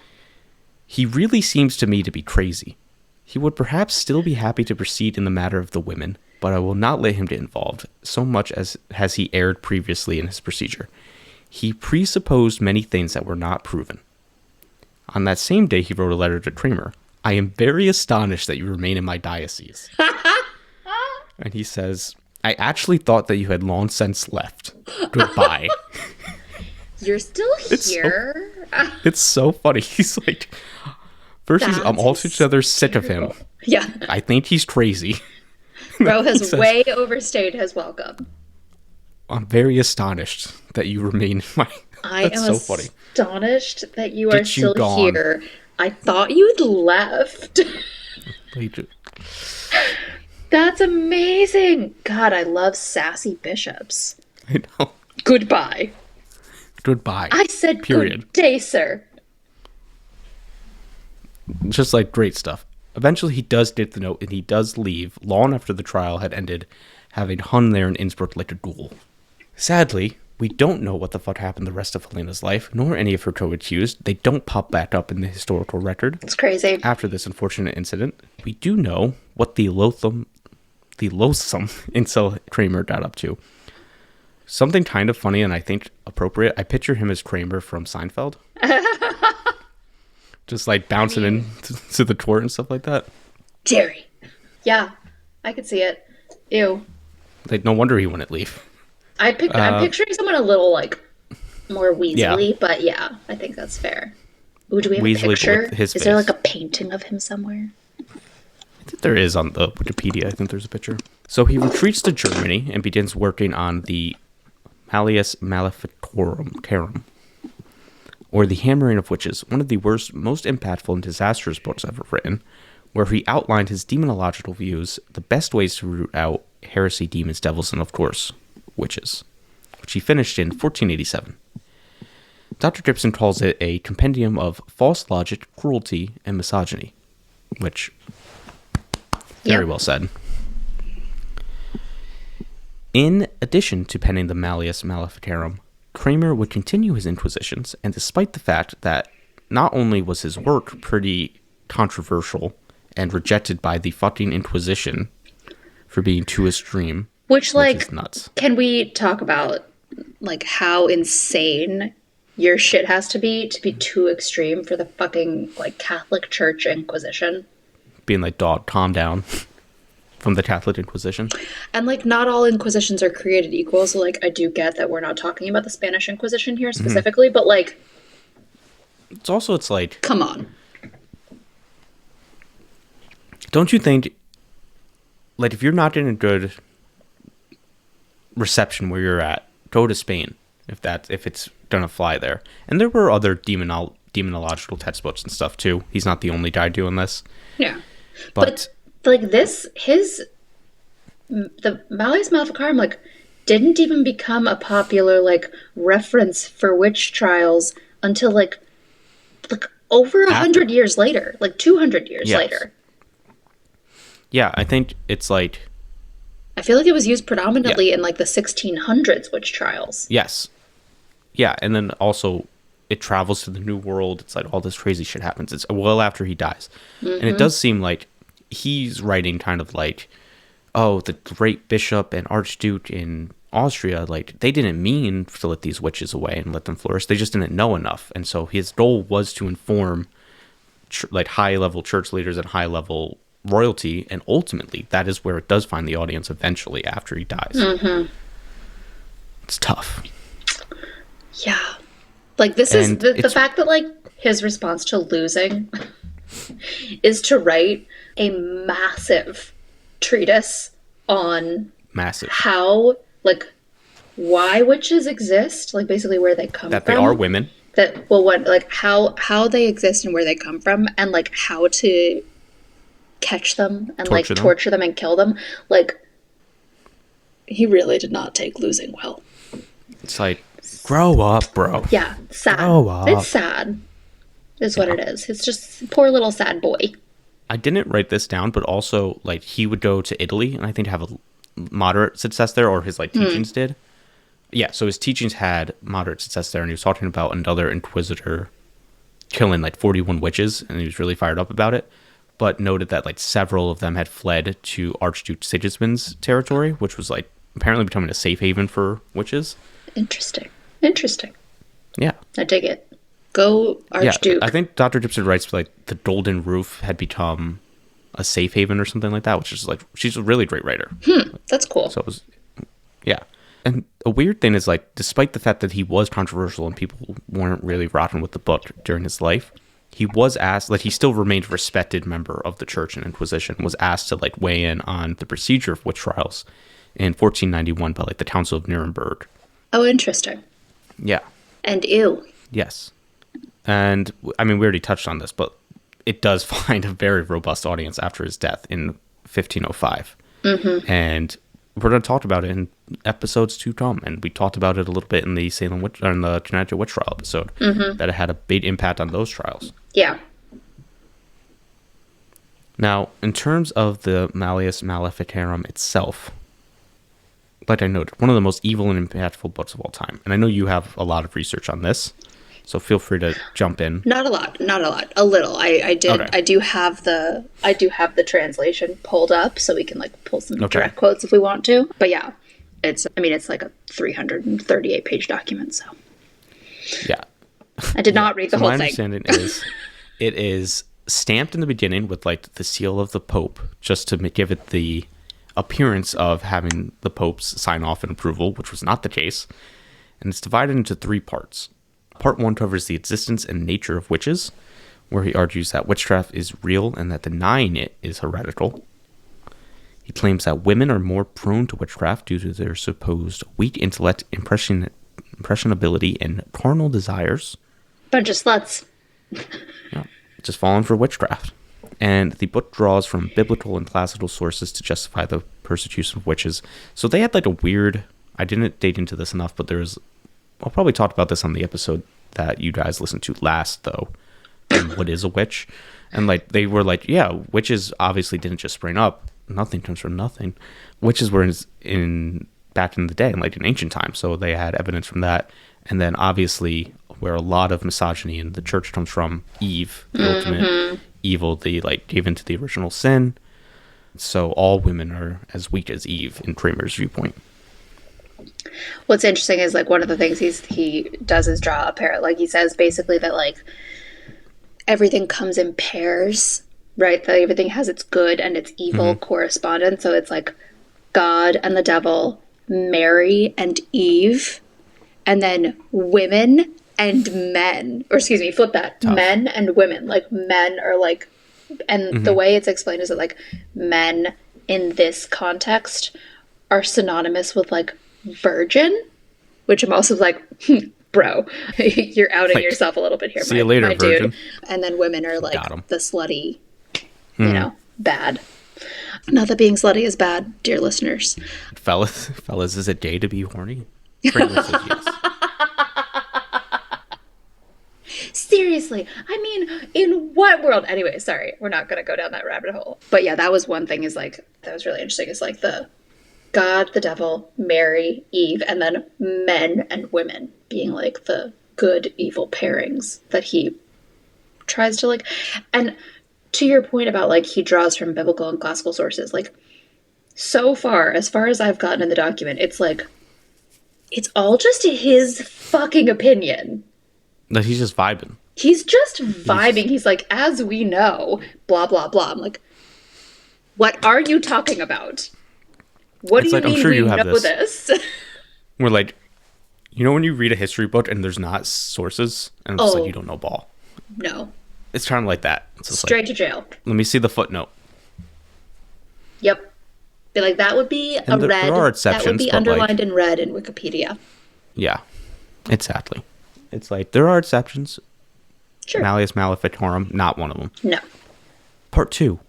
He really seems to me to be crazy. He would perhaps still be happy to proceed in the matter of the women, but I will not let him get involved, so much as has he erred previously in his procedure. He presupposed many things that were not proven. On that same day, he wrote a letter to Kramer. I am very astonished that you remain in my diocese. And he says, I actually thought that you had long since left. Goodbye. You're still here? It's so funny. He's like, first I'm altogether sick of him. Yeah. I think he's crazy. Bro has way overstayed his welcome. I'm very astonished that you remain in my... I am so funny. Astonished that you are still here. I thought you'd left. That's amazing. God, I love sassy bishops. I know. Goodbye. Goodbye. I said period. Good day, sir. Just great stuff. Eventually, he does get the note, and he does leave long after the trial had ended, having hung there in Innsbruck like a ghoul. Sadly, we don't know what the fuck happened the rest of Helena's life, nor any of her co-accused. They don't pop back up in the historical record. It's crazy. After this unfortunate incident, we do know what the loathsome incel Kramer got up to. Something kind of funny and I think appropriate. I picture him as Kramer from Seinfeld. Just bouncing in to the court and stuff like that. Jerry. Yeah, I could see it. Ew. No wonder he wouldn't leave. I'm picturing someone a little more Weasley, but yeah, I think that's fair. Ooh, do we have Weasley, a picture? with his is face. There a painting of him somewhere? I think there is on the Wikipedia. I think there's a picture. So he retreats to Germany and begins working on the Malleus Maleficarum, or The Hammering of Witches, one of the worst, most impactful and disastrous books ever written, where he outlined his demonological views, the best ways to root out heresy, demons, devils, and of course, witches, which he finished in 1487. Dr. Gibson calls it a compendium of false logic, cruelty, and misogyny, which, very well said. In addition to penning the Malleus Maleficarum, Kramer would continue his inquisitions, and despite the fact that not only was his work pretty controversial and rejected by the fucking Inquisition for being too extreme, which is nuts. Can we talk about how insane your shit has to be too extreme for the fucking Catholic Church Inquisition? Being dog, calm down. from the Catholic Inquisition. And, like, not all Inquisitions are created equal, so, like, I do get that we're not talking about the Spanish Inquisition here specifically, but, like... It's like... Come on. Don't you think, like, if you're not in a good reception where you're at, go to Spain, if it's gonna fly there. And there were other demonological textbooks and stuff, too. He's not the only guy doing this. Yeah. But like, the Malleus Maleficarum, like, didn't even become a popular, like, reference for witch trials until, like over 100 years later, like 200 years later. Yeah, I think it's like... I feel like it was used predominantly in, like, the 1600s witch trials. Yes. Yeah, and then also it travels to the New World. It's like all this crazy shit happens. It's well after he dies. And it does seem like he's writing kind of like, oh, the great bishop and archduke in Austria, like, they didn't mean to let these witches away and let them flourish. They just didn't know enough. And so his goal was to inform like high-level church leaders and high-level royalty, and ultimately that is where it does find the audience eventually after he dies. It's tough. Yeah. Like, this is the fact that, like, his response to losing is to write a massive treatise on how, like, why witches exist, like, basically where they come from. That they are women. That, well, what, like, how they exist and where they come from, and, like, how to catch them and torture them and kill them. Like, he really did not take losing well. It's like, grow up, bro. Yeah, sad. Grow up. It's sad, is what it is. It's just poor little sad boy. I didn't write this down, but also, like, he would go to Italy and I think have a moderate success there, or his, like, teachings did. Yeah, so his teachings had moderate success there, and he was talking about another inquisitor killing, like, 41 witches, and he was really fired up about it, but noted that, like, several of them had fled to Archduke Sigismund's territory, which was, like, apparently becoming a safe haven for witches. Interesting. Yeah. I dig it. Go Archduke. Yeah, I think Dr. Gibson writes, like, the Golden Roof had become a safe haven or something like that, which is, like, she's a really great writer. That's cool. So it was, yeah. And a weird thing is, like, despite the fact that he was controversial and people weren't really rocking with the book during his life, he was asked, like, he still remained a respected member of the Church and Inquisition, was asked to, like, weigh in on the procedure of witch trials in 1491 by, like, the Council of Nuremberg. Oh, interesting. Yeah. And ew. Yes. And, I mean, we already touched on this, but it does find a very robust audience after his death in 1505. And we're going to talk about it in episodes to come. And we talked about it a little bit in the the Connecticut witch trial episode, that it had a big impact on those trials. Yeah. Now, in terms of the Malleus Maleficarum itself, like I noted, one of the most evil and impactful books of all time. And I know you have a lot of research on this, so feel free to jump in. Not a lot. A little. I did. Okay. I do have the translation pulled up, so we can, like, pull some direct quotes if we want to. But yeah, it's like a 338 page document. So yeah, I did not read the whole thing. My understanding is it is stamped in the beginning with, like, the seal of the Pope, just to give it the appearance of having the Pope's sign off and approval, which was not the case. And it's divided into 3 parts. Part 1 covers the existence and nature of witches, where he argues that witchcraft is real and that denying it is heretical. He claims that women are more prone to witchcraft due to their supposed weak intellect, impressionability, and carnal desires. Bunch of sluts. Yeah, just falling for witchcraft. And the book draws from biblical and classical sources to justify the persecution of witches. So they had, like, a weird... I didn't dig into this enough, but there's... I'll probably talk about this on the episode that you guys listened to last, though. What is a witch? And, like, they were like, yeah, witches obviously didn't just spring up. Nothing comes from nothing. Witches were back in the day, like in ancient times. So they had evidence from that. And then obviously where a lot of misogyny in the church comes from, Eve, the ultimate evil, they, like, gave into the original sin. So all women are as weak as Eve in Kramer's viewpoint. What's interesting is, like, one of the things he does is draw a parallel. Like, he says basically that, like, everything comes in pairs. right? That everything has its good and its evil correspondence. So it's like God and the devil, Mary and Eve, and then women and men. Or excuse me, flip that. Tough. Men and women. Like men are like, and the way it's explained is that like men in this context are synonymous with like virgin, which I'm also like, bro, you're outing Like, yourself a little bit here, see you later, my virgin. dude. And then women are Got 'em. like the slutty, you know, bad. Not that being slutty is bad, dear listeners. Fellas, is it gay to be horny? Pringles says yes. Seriously, I mean, in what world? Anyway, sorry, we're not going to go down that rabbit hole. But yeah, that was one thing is like, that was really interesting. Is like the God, the devil, Mary, Eve, and then men and women being like the good, evil pairings that he tries to like. And to your point about like he draws from biblical and classical sources, like so far as I've gotten in the document, it's like, it's all just his fucking opinion. That he's just vibing. He's just vibing. He's like, as we know, blah, blah, blah. I'm like, what are you talking about? What It's do you like, I'm mean sure we you have know this. this? We're like, you know when you read a history book and there's not sources? And it's like, you don't know ball. No. It's kind of like that. It's just Straight like, to jail. let me see the footnote. Yep. Be like, that would be a And red. there are That would exceptions, be but, underlined like, in red in Wikipedia. Yeah, exactly. It's like, there are exceptions. Sure. Malleus Maleficarum, not one of them. No. Part 2.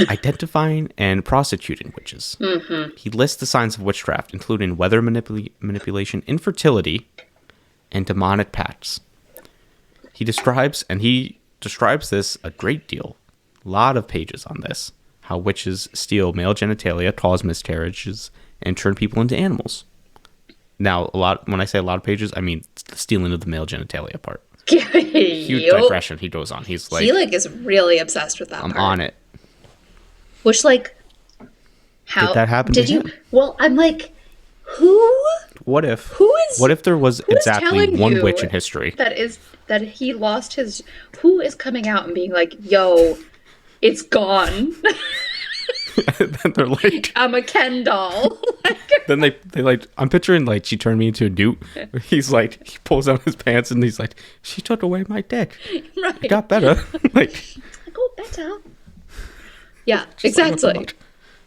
Identifying and prosecuting witches. He lists the signs of witchcraft, including weather manipulation, infertility, and demonic pacts. He describes this a great deal. A lot of pages on this. How witches steal male genitalia, cause miscarriages, and turn people into animals. Now, when I say a lot of pages, I mean the stealing of the male genitalia part. Huge digression he goes on. He's like, he like is really obsessed with that I'm part. on it. Which like, how Did that happen did to you? him? Well, I'm like, who? What if? Who is? What if there was who is exactly telling one you witch in history? that he lost his? Who is coming out and being like, "Yo, it's gone. And then they're like, I'm a Ken doll." then they like, I'm picturing like she turned me into a newt. He's like, he pulls out his pants and he's like, she took away my dick. Right. It got better. Like, Go better. Yeah, exactly.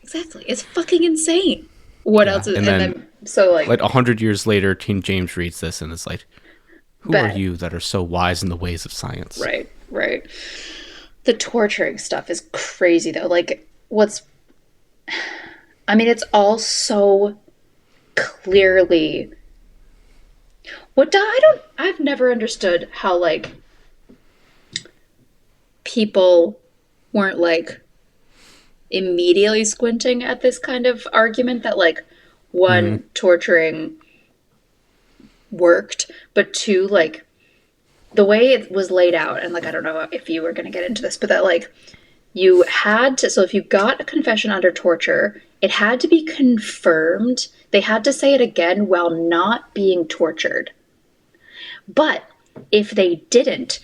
Exactly. It's fucking insane. What else is? and then so like 100 years later, King James reads this and it's like, who are Bet. you that are so wise in the ways of science? Right. The torturing stuff is crazy though. Like I mean, it's all so clearly I've never understood how like people weren't like immediately squinting at this kind of argument that like one, torturing worked, but two, like the way it was laid out, and like I don't know if you were going to get into this, but that like you had to, so if you got a confession under torture, it had to be confirmed. They had to say it again while not being tortured. But if they didn't,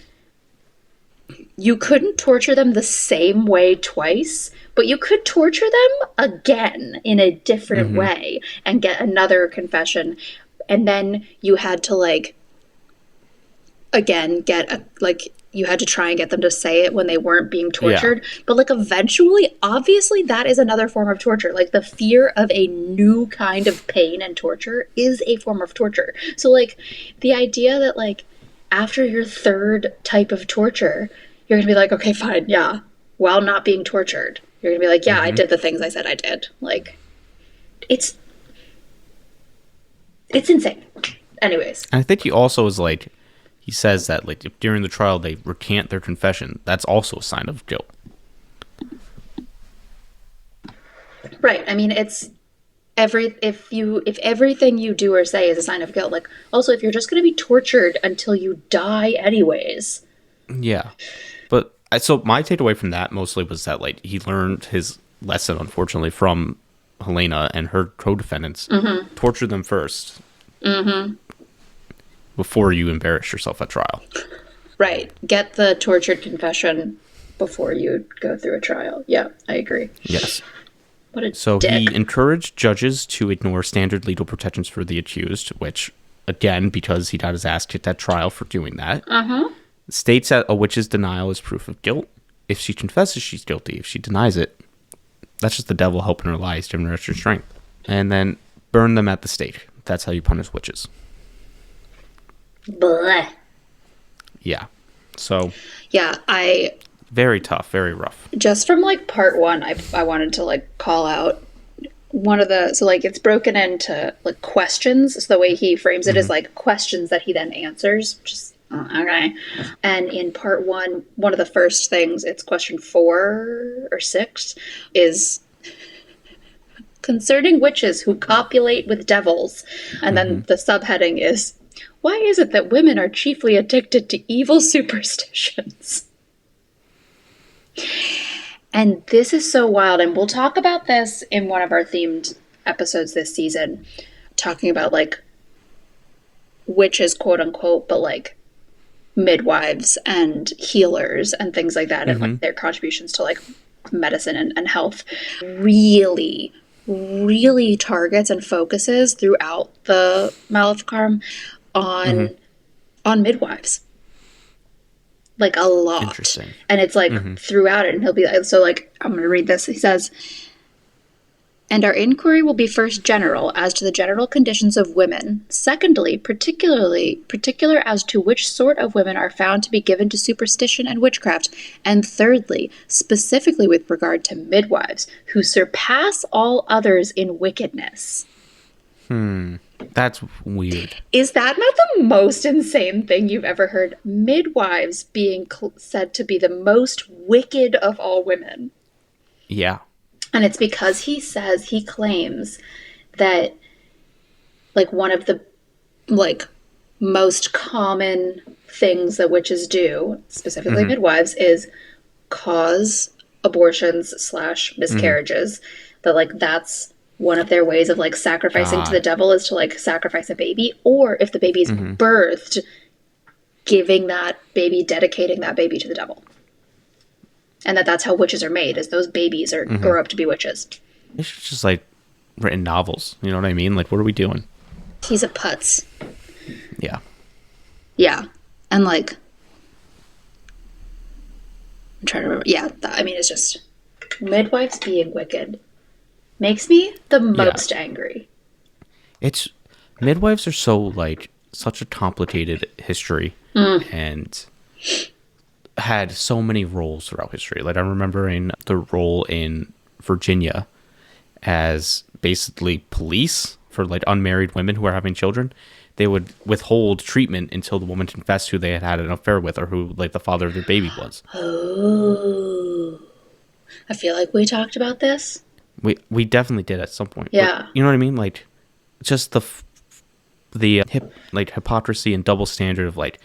you couldn't torture them the same way twice, but you could torture them again in a different way and get another confession. And then you had to like, again, you had to try and get them to say it when they weren't being tortured. Yeah. But like eventually, obviously that is another form of torture. Like the fear of a new kind of pain and torture is a form of torture. So like the idea that like after your third type of torture, you're going to be like, okay, fine, yeah, while not being tortured. You're going to be like, yeah, I did the things I said I did. Like, it's insane. Anyways. And I think he also is like, he says that like if during the trial they recant their confession, that's also a sign of guilt. Right. I mean, it's if everything you do or say is a sign of guilt, like also if you're just going to be tortured until you die anyways. Yeah. But so my takeaway from that mostly was that like he learned his lesson, unfortunately, from Helena and her co-defendants. Torture them first before you embarrass yourself at trial. Right. Get the tortured confession before you go through a trial. Yeah, I agree. Yes. What a So dick. he encouraged judges to ignore standard legal protections for the accused, which, again, because he got his ass kicked at trial for doing that, states that a witch's denial is proof of guilt. If she confesses she's guilty, if she denies it, that's just the devil helping her lies, giving her extra strength. And then burn them at the stake. That's how you punish witches. Bleh. Yeah. So, Yeah, very tough, very rough. just from like part one, I wanted to like call out one of the, so like it's broken into like questions. So the way he frames it is like questions that he then answers. Just okay. And in part one of the first things, it's question 4 or 6, is concerning witches who copulate with devils. And then the subheading is, why is it that women are chiefly addicted to evil superstitions? And this is so wild. And we'll talk about this in one of our themed episodes this season, talking about like witches, quote unquote, but like midwives and healers and things like that, and like their contributions to like medicine and health. Really, really targets and focuses throughout the Maleficarum on midwives. Like a lot. Interesting. And it's like throughout it, and he'll be like, so like, I'm going to read this. He says, and our inquiry will be first general as to the general conditions of women. Secondly, particular as to which sort of women are found to be given to superstition and witchcraft. And thirdly, specifically with regard to midwives, who surpass all others in wickedness. That's weird. Is that not the most insane thing you've ever heard? Midwives being said to be the most wicked of all women. Yeah. And it's because he claims that like one of the like most common things that witches do, specifically midwives, is cause abortions / miscarriages. That like that's one of their ways of like sacrificing to the devil, is to like sacrifice a baby, or if the baby's birthed, giving that baby, dedicating that baby to the devil. And that's how witches are made, is those babies are grow up to be witches. It's just like written novels. You know what I mean? Like, what are we doing? He's a putz. Yeah. Yeah. And like, I'm trying to remember. Yeah. I mean, it's just midwives being wicked makes me the most angry. It's midwives are so like such a complicated history and had so many roles throughout history. Like, I'm remembering the role in Virginia as basically police for like unmarried women who are having children. They would withhold treatment until the woman confessed who they had had an affair with, or who like the father of their baby was. Oh, I feel like we talked about this. We definitely did at some point. Yeah. But, you know what I mean? Like, just the hypocrisy and double standard of like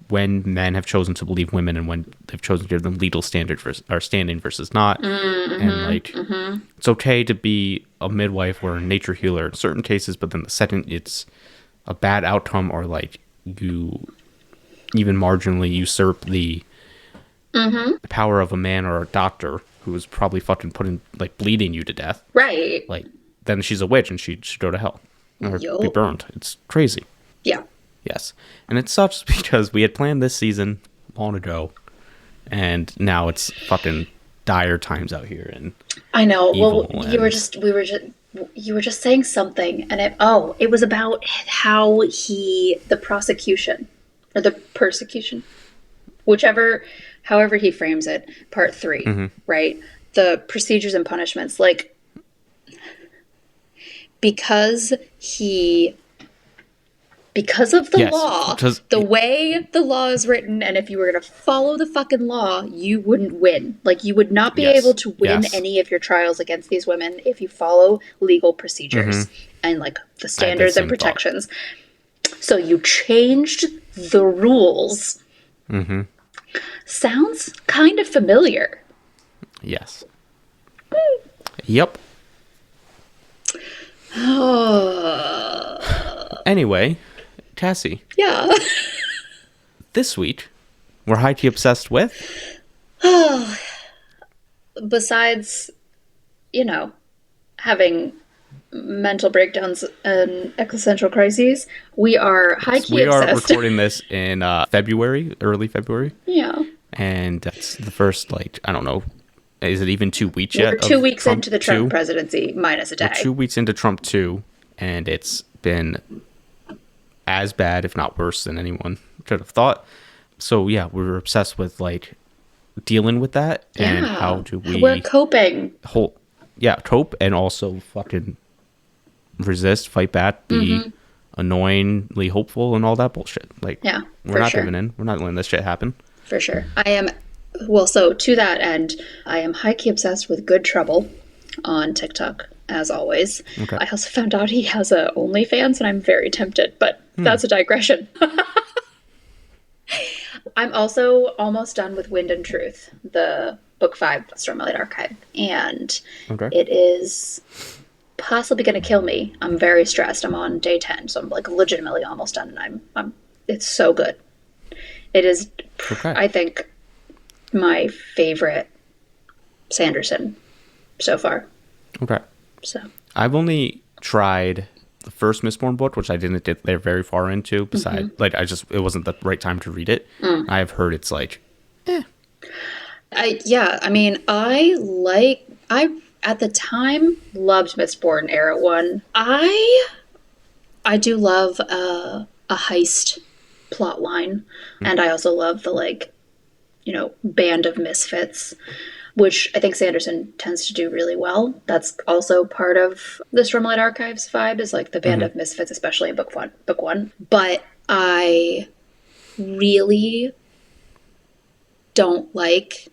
when men have chosen to believe women and when they've chosen to give them legal standard or standing versus not. And like, it's okay to be a midwife or a nature healer in certain cases, but then the second it's a bad outcome, or like you even marginally usurp the power of a man or a doctor who is probably fucking bleeding you to death. Right. Like, then she's a witch and she should go to hell or be burned. It's crazy. Yeah. Yes. And it sucks because we had planned this season long ago, and now it's fucking dire times out here. And I know. Well, and you were just saying something, and it was about how the prosecution or the persecution, however he frames it, part 3, right? The procedures and punishments, like, because of the law, the way the law is written, and if you were going to follow the fucking law, you wouldn't win. Like, you would not be able to win any of your trials against these women if you follow legal procedures and, like, the standards and protections. So you changed the rules. Sounds kind of familiar. Yes. Yep. Anyway, Cassie. Yeah. This week, we're Highkey Obsessed with... besides, you know, having mental breakdowns and existential crises, we are high Yes, key we are obsessed. recording this in February, early February. Yeah. And that's the first, like, I don't know, is it even 2 weeks We're yet? 2 weeks Trump into the 2? Trump presidency, minus a We're day. 2 weeks into Trump 2, and it's been as bad, if not worse, than anyone should have thought. So, yeah, we were obsessed with, like, dealing with that, and how do We're we coping. cope, and also fucking resist, fight back, be annoyingly hopeful, and all that bullshit. Like, Yeah, we're for not sure. giving in. We're not letting this shit happen. For sure. I am, well, so to that end, I am high-key obsessed with Good Trouble on TikTok, as always. Okay. I also found out he has a OnlyFans, and I'm very tempted, but that's a digression. I'm also almost done with Wind and Truth, the book 5 Stormlight Archive, and Okay. it is possibly going to kill me. I'm very stressed. I'm on day 10, so I'm like legitimately almost done, and I'm it's so good. It is, Okay. I think, my favorite Sanderson so far. Okay. So I've only tried the first Mistborn book, which I didn't get there very far into. Besides, like, it wasn't the right time to read it. I've heard it's like, I mean, I at the time loved Mistborn Era 1. I do love a heist plot line, and I also love the, like, band of misfits, which I think Sanderson tends to do really well. That's also part of the Stormlight Archives vibe, is like the band of misfits, especially in book one. But I really don't like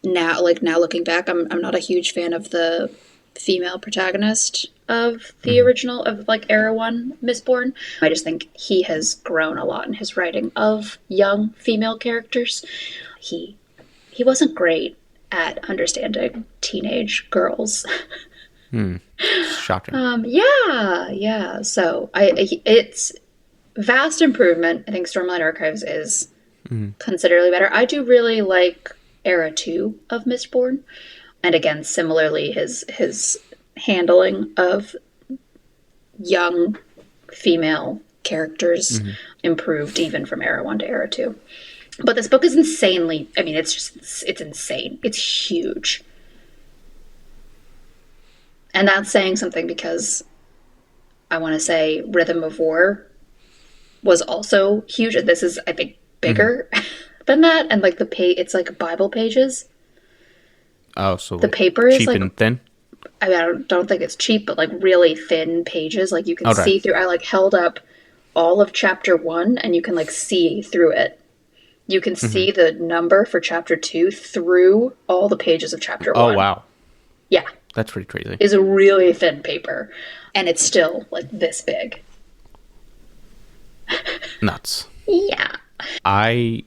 now looking back, I'm not a huge fan of the female protagonist of the original, of like Era 1 Mistborn. I just think he has grown a lot in his writing of young female characters. He wasn't great at understanding teenage girls. shocking. Yeah. So it's vast improvement. I think Stormlight Archives is considerably better. I do really like Era 2 of Mistborn. And again, similarly, his handling of young female characters improved even from Era 1 to Era 2. But this book is insanely, I mean, it's insane. It's huge. And that's saying something, because I want to say Rhythm of War was also huge. And this is, I think, bigger than that. And like it's like Bible pages. Oh, so The paper is cheap like, and thin? I mean, I don't think it's cheap, but like really thin pages. Like you can see through. I like held up all of chapter 1, and you can like see through it. You can see the number for chapter 2 through all the pages of chapter 1. Oh, wow. Yeah. That's pretty crazy. It's a really thin paper, and it's still like this big. Nuts. Yeah. I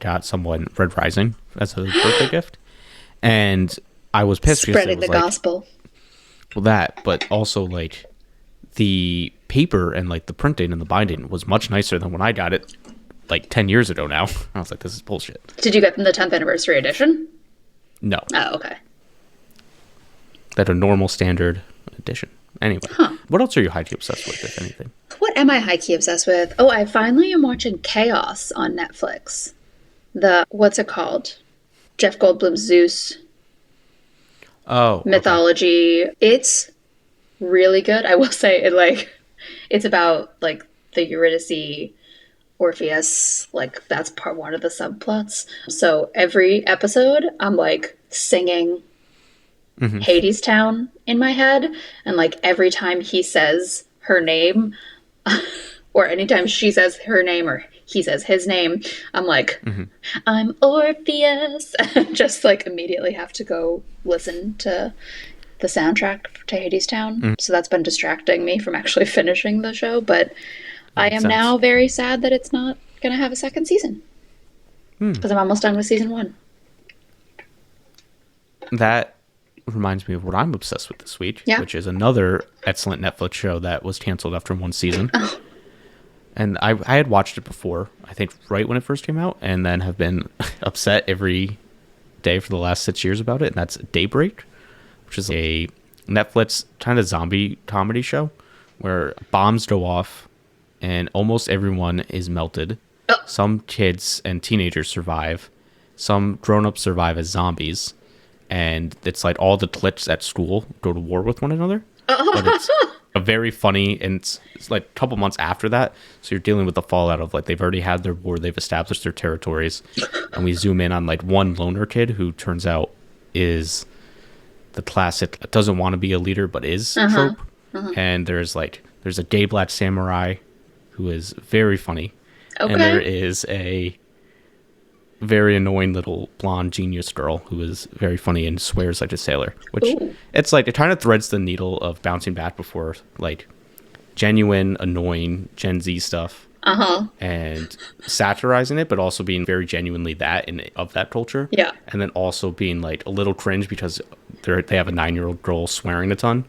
got someone Red Rising as a birthday gift, and I was pissed because it Spreading was the like, gospel. well, that, but also like the paper and like the printing and the binding was much nicer than when I got it like 10 years ago now. I was like, this is bullshit. Did you get them the 10th anniversary edition? No. Oh, okay. That a normal standard edition. Anyway, what else are you highly obsessed with, if anything? What am I high-key obsessed with? Oh, I finally am watching Chaos on Netflix. What's it called? Jeff Goldblum's Zeus Oh, mythology. Okay. It's really good. I will say it's about like the Eurydice, Orpheus, like that's part one of the subplots. So every episode I'm like singing Hades Town in my head, and like every time he says her name or anytime she says her name or he says his name, I'm like, I'm Orpheus. Just like immediately have to go listen to the soundtrack to Hades Town. So that's been distracting me from actually finishing the show, but I am now very sad that it's not going to have a second season, because I'm almost done with season 1. That reminds me of what I'm obsessed with this week, which is another excellent Netflix show that was canceled after 1 season. And I had watched it before, I think right when it first came out, and then have been upset every day for the last 6 years about it, and that's Daybreak, which is a Netflix kind of zombie comedy show where bombs go off and almost everyone is melted. Some kids and teenagers survive. Some grown-ups survive as zombies. And it's like all the cliques at school go to war with one another. But it's a very funny, and it's like a couple months after that. So you're dealing with the fallout of like they've already had their war, they've established their territories. And we zoom in on like one loner kid who turns out is the classic doesn't want to be a leader but is trope. And there's a gay black samurai who is very funny. Okay. And there is a very annoying little blonde genius girl who is very funny and swears like a sailor, which it's like it kind of threads the needle of bouncing back before like genuine annoying Gen Z stuff and satirizing it, but also being very genuinely that in of that culture. Yeah. And then also being like a little cringe because they have a 9-year-old girl swearing a ton,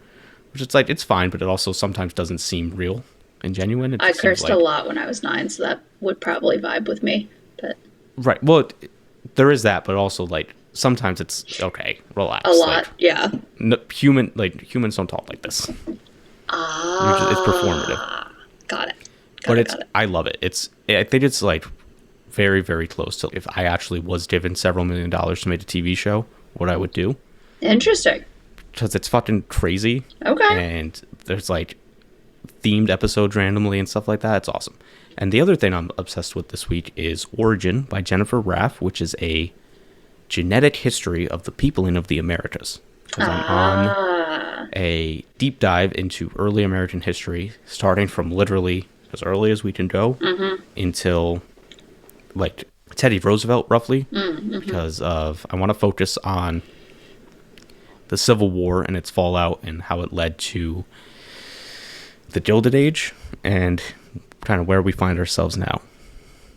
which it's like it's fine, but it also sometimes doesn't seem real and genuine. I cursed a lot when I was 9, so that would probably vibe with me. But right. Well, there is that, but also like sometimes it's okay. Relax. A lot, like, yeah. No, humans don't talk like this. It's performative. Got it. I love it. I think it's like very, very close to if I actually was given several $1 million to make a TV show, what I would do. Interesting. Because it's fucking crazy. Okay. And there's like themed episodes randomly and stuff like that. It's awesome. And the other thing I'm obsessed with this week is Origin by Jennifer Raff, which is a genetic history of the peopling of the Americas. Because I'm on a deep dive into early American history, starting from literally as early as we can go until like Teddy Roosevelt, roughly. Because I want to focus on the Civil War and its fallout and how it led to the Gilded Age and kind of where we find ourselves now.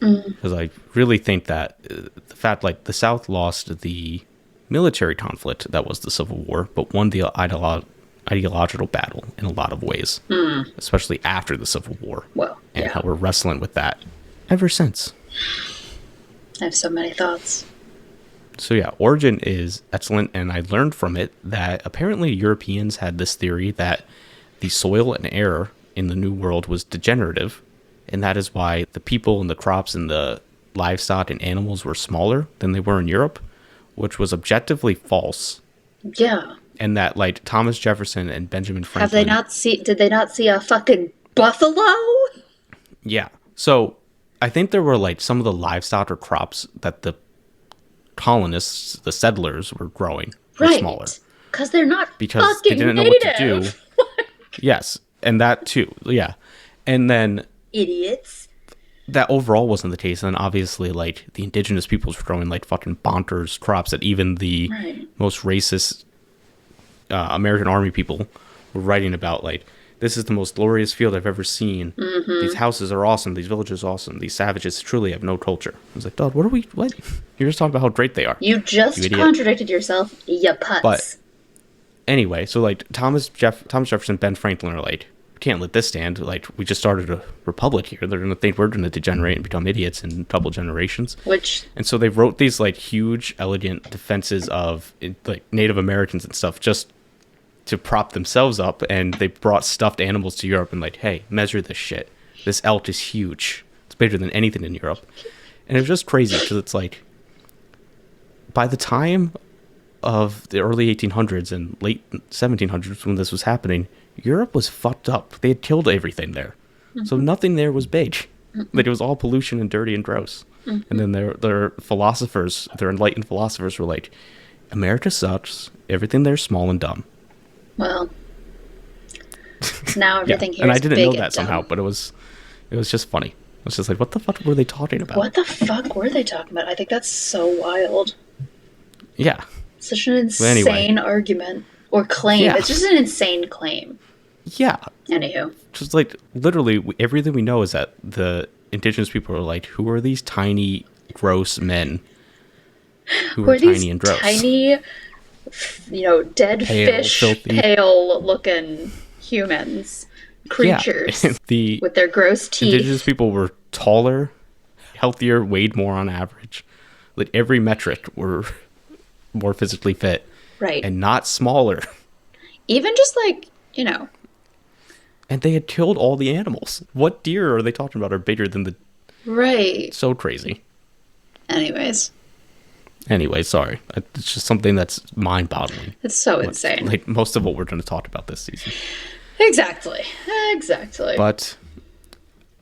Because I really think that the fact like the South lost the military conflict that was the Civil War, but won the ideological battle in a lot of ways, especially after the Civil War. Well, and how we're wrestling with that ever since. I have so many thoughts. So yeah, Origin is excellent, and I learned from it that apparently Europeans had this theory that the soil and air in the New World was degenerative, and that is why the people and the crops and the livestock and animals were smaller than they were in Europe, which was objectively false. Yeah. And that like Thomas Jefferson and Benjamin Franklin... Did they not see a fucking buffalo? Yeah. So I think there were like some of the livestock or crops that the colonists, the settlers, were growing were smaller. Because they're not because fucking they didn't know what to do. Yes. And that too. Yeah. And then... Idiots. That overall wasn't the case. And then obviously, like, the indigenous peoples were growing, like, fucking bonkers crops that even the most racist American Army people were writing about, like, this is the most glorious field I've ever seen. These houses are awesome. These villages are awesome. These savages truly have no culture. I was like, Dad, what? You're just talking about how great they are. You just contradicted yourself, you putz. But anyway, so, like, Thomas Jefferson, Ben Franklin are like, can't let this stand. Like, we just started a republic here. They're going to think we're going to degenerate and become idiots in a couple generations. And so they wrote these, like, huge, elegant defenses of, like, Native Americans and stuff just to prop themselves up. And they brought stuffed animals to Europe and, like, hey, measure this shit. This elk is huge. It's bigger than anything in Europe. And it was just crazy because it's like, by the time of the early 1800s and late 1700s when this was happening, Europe was fucked up. They had killed everything there. So nothing there was big. Like, it was all pollution and dirty and gross. And then their philosophers, their enlightened philosophers were like, America sucks. Everything there's small and dumb. Well, now everything here and is I didn't big know that and somehow, dumb. but it was just funny. It was just like, what the fuck were they talking about? What the fuck were they talking about? I think that's so wild. Yeah. Such an insane argument. Or claim. Yeah. It's just an insane claim. Yeah. Anywho. Just like, literally, everything we know is that the indigenous people are like, who are these tiny, gross men who are tiny and gross? Tiny, dead pale, fish, filthy, pale-looking humans, creatures with their gross teeth. Indigenous people were taller, healthier, weighed more on average. Like, every metric were more physically fit. Right. And not smaller. Even just like, And they had killed all the animals. What deer are they talking about are bigger than the... Right. So crazy. Anyway, sorry. It's just something that's mind-boggling. It's so insane. Like most of what we're going to talk about this season. Exactly. But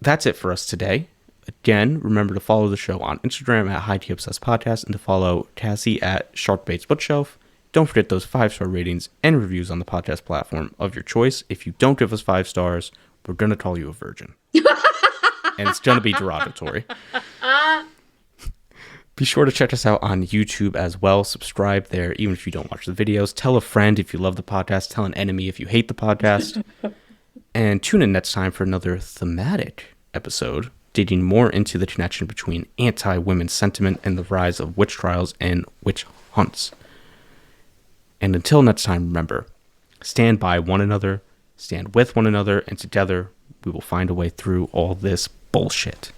that's it for us today. Again, remember to follow the show on Instagram at Highkey Obsessed Podcast and to follow Cassie at Sharkbait's Bookshelf. Don't forget those 5-star ratings and reviews on the podcast platform of your choice. If you don't give us 5 stars, we're going to call you a virgin. And it's going to be derogatory. Be sure to check us out on YouTube as well. Subscribe there, even if you don't watch the videos. Tell a friend if you love the podcast. Tell an enemy if you hate the podcast. And tune in next time for another thematic episode, digging more into the connection between anti-women sentiment and the rise of witch trials and witch hunts. And until next time, remember, stand by one another, stand with one another, and together we will find a way through all this bullshit.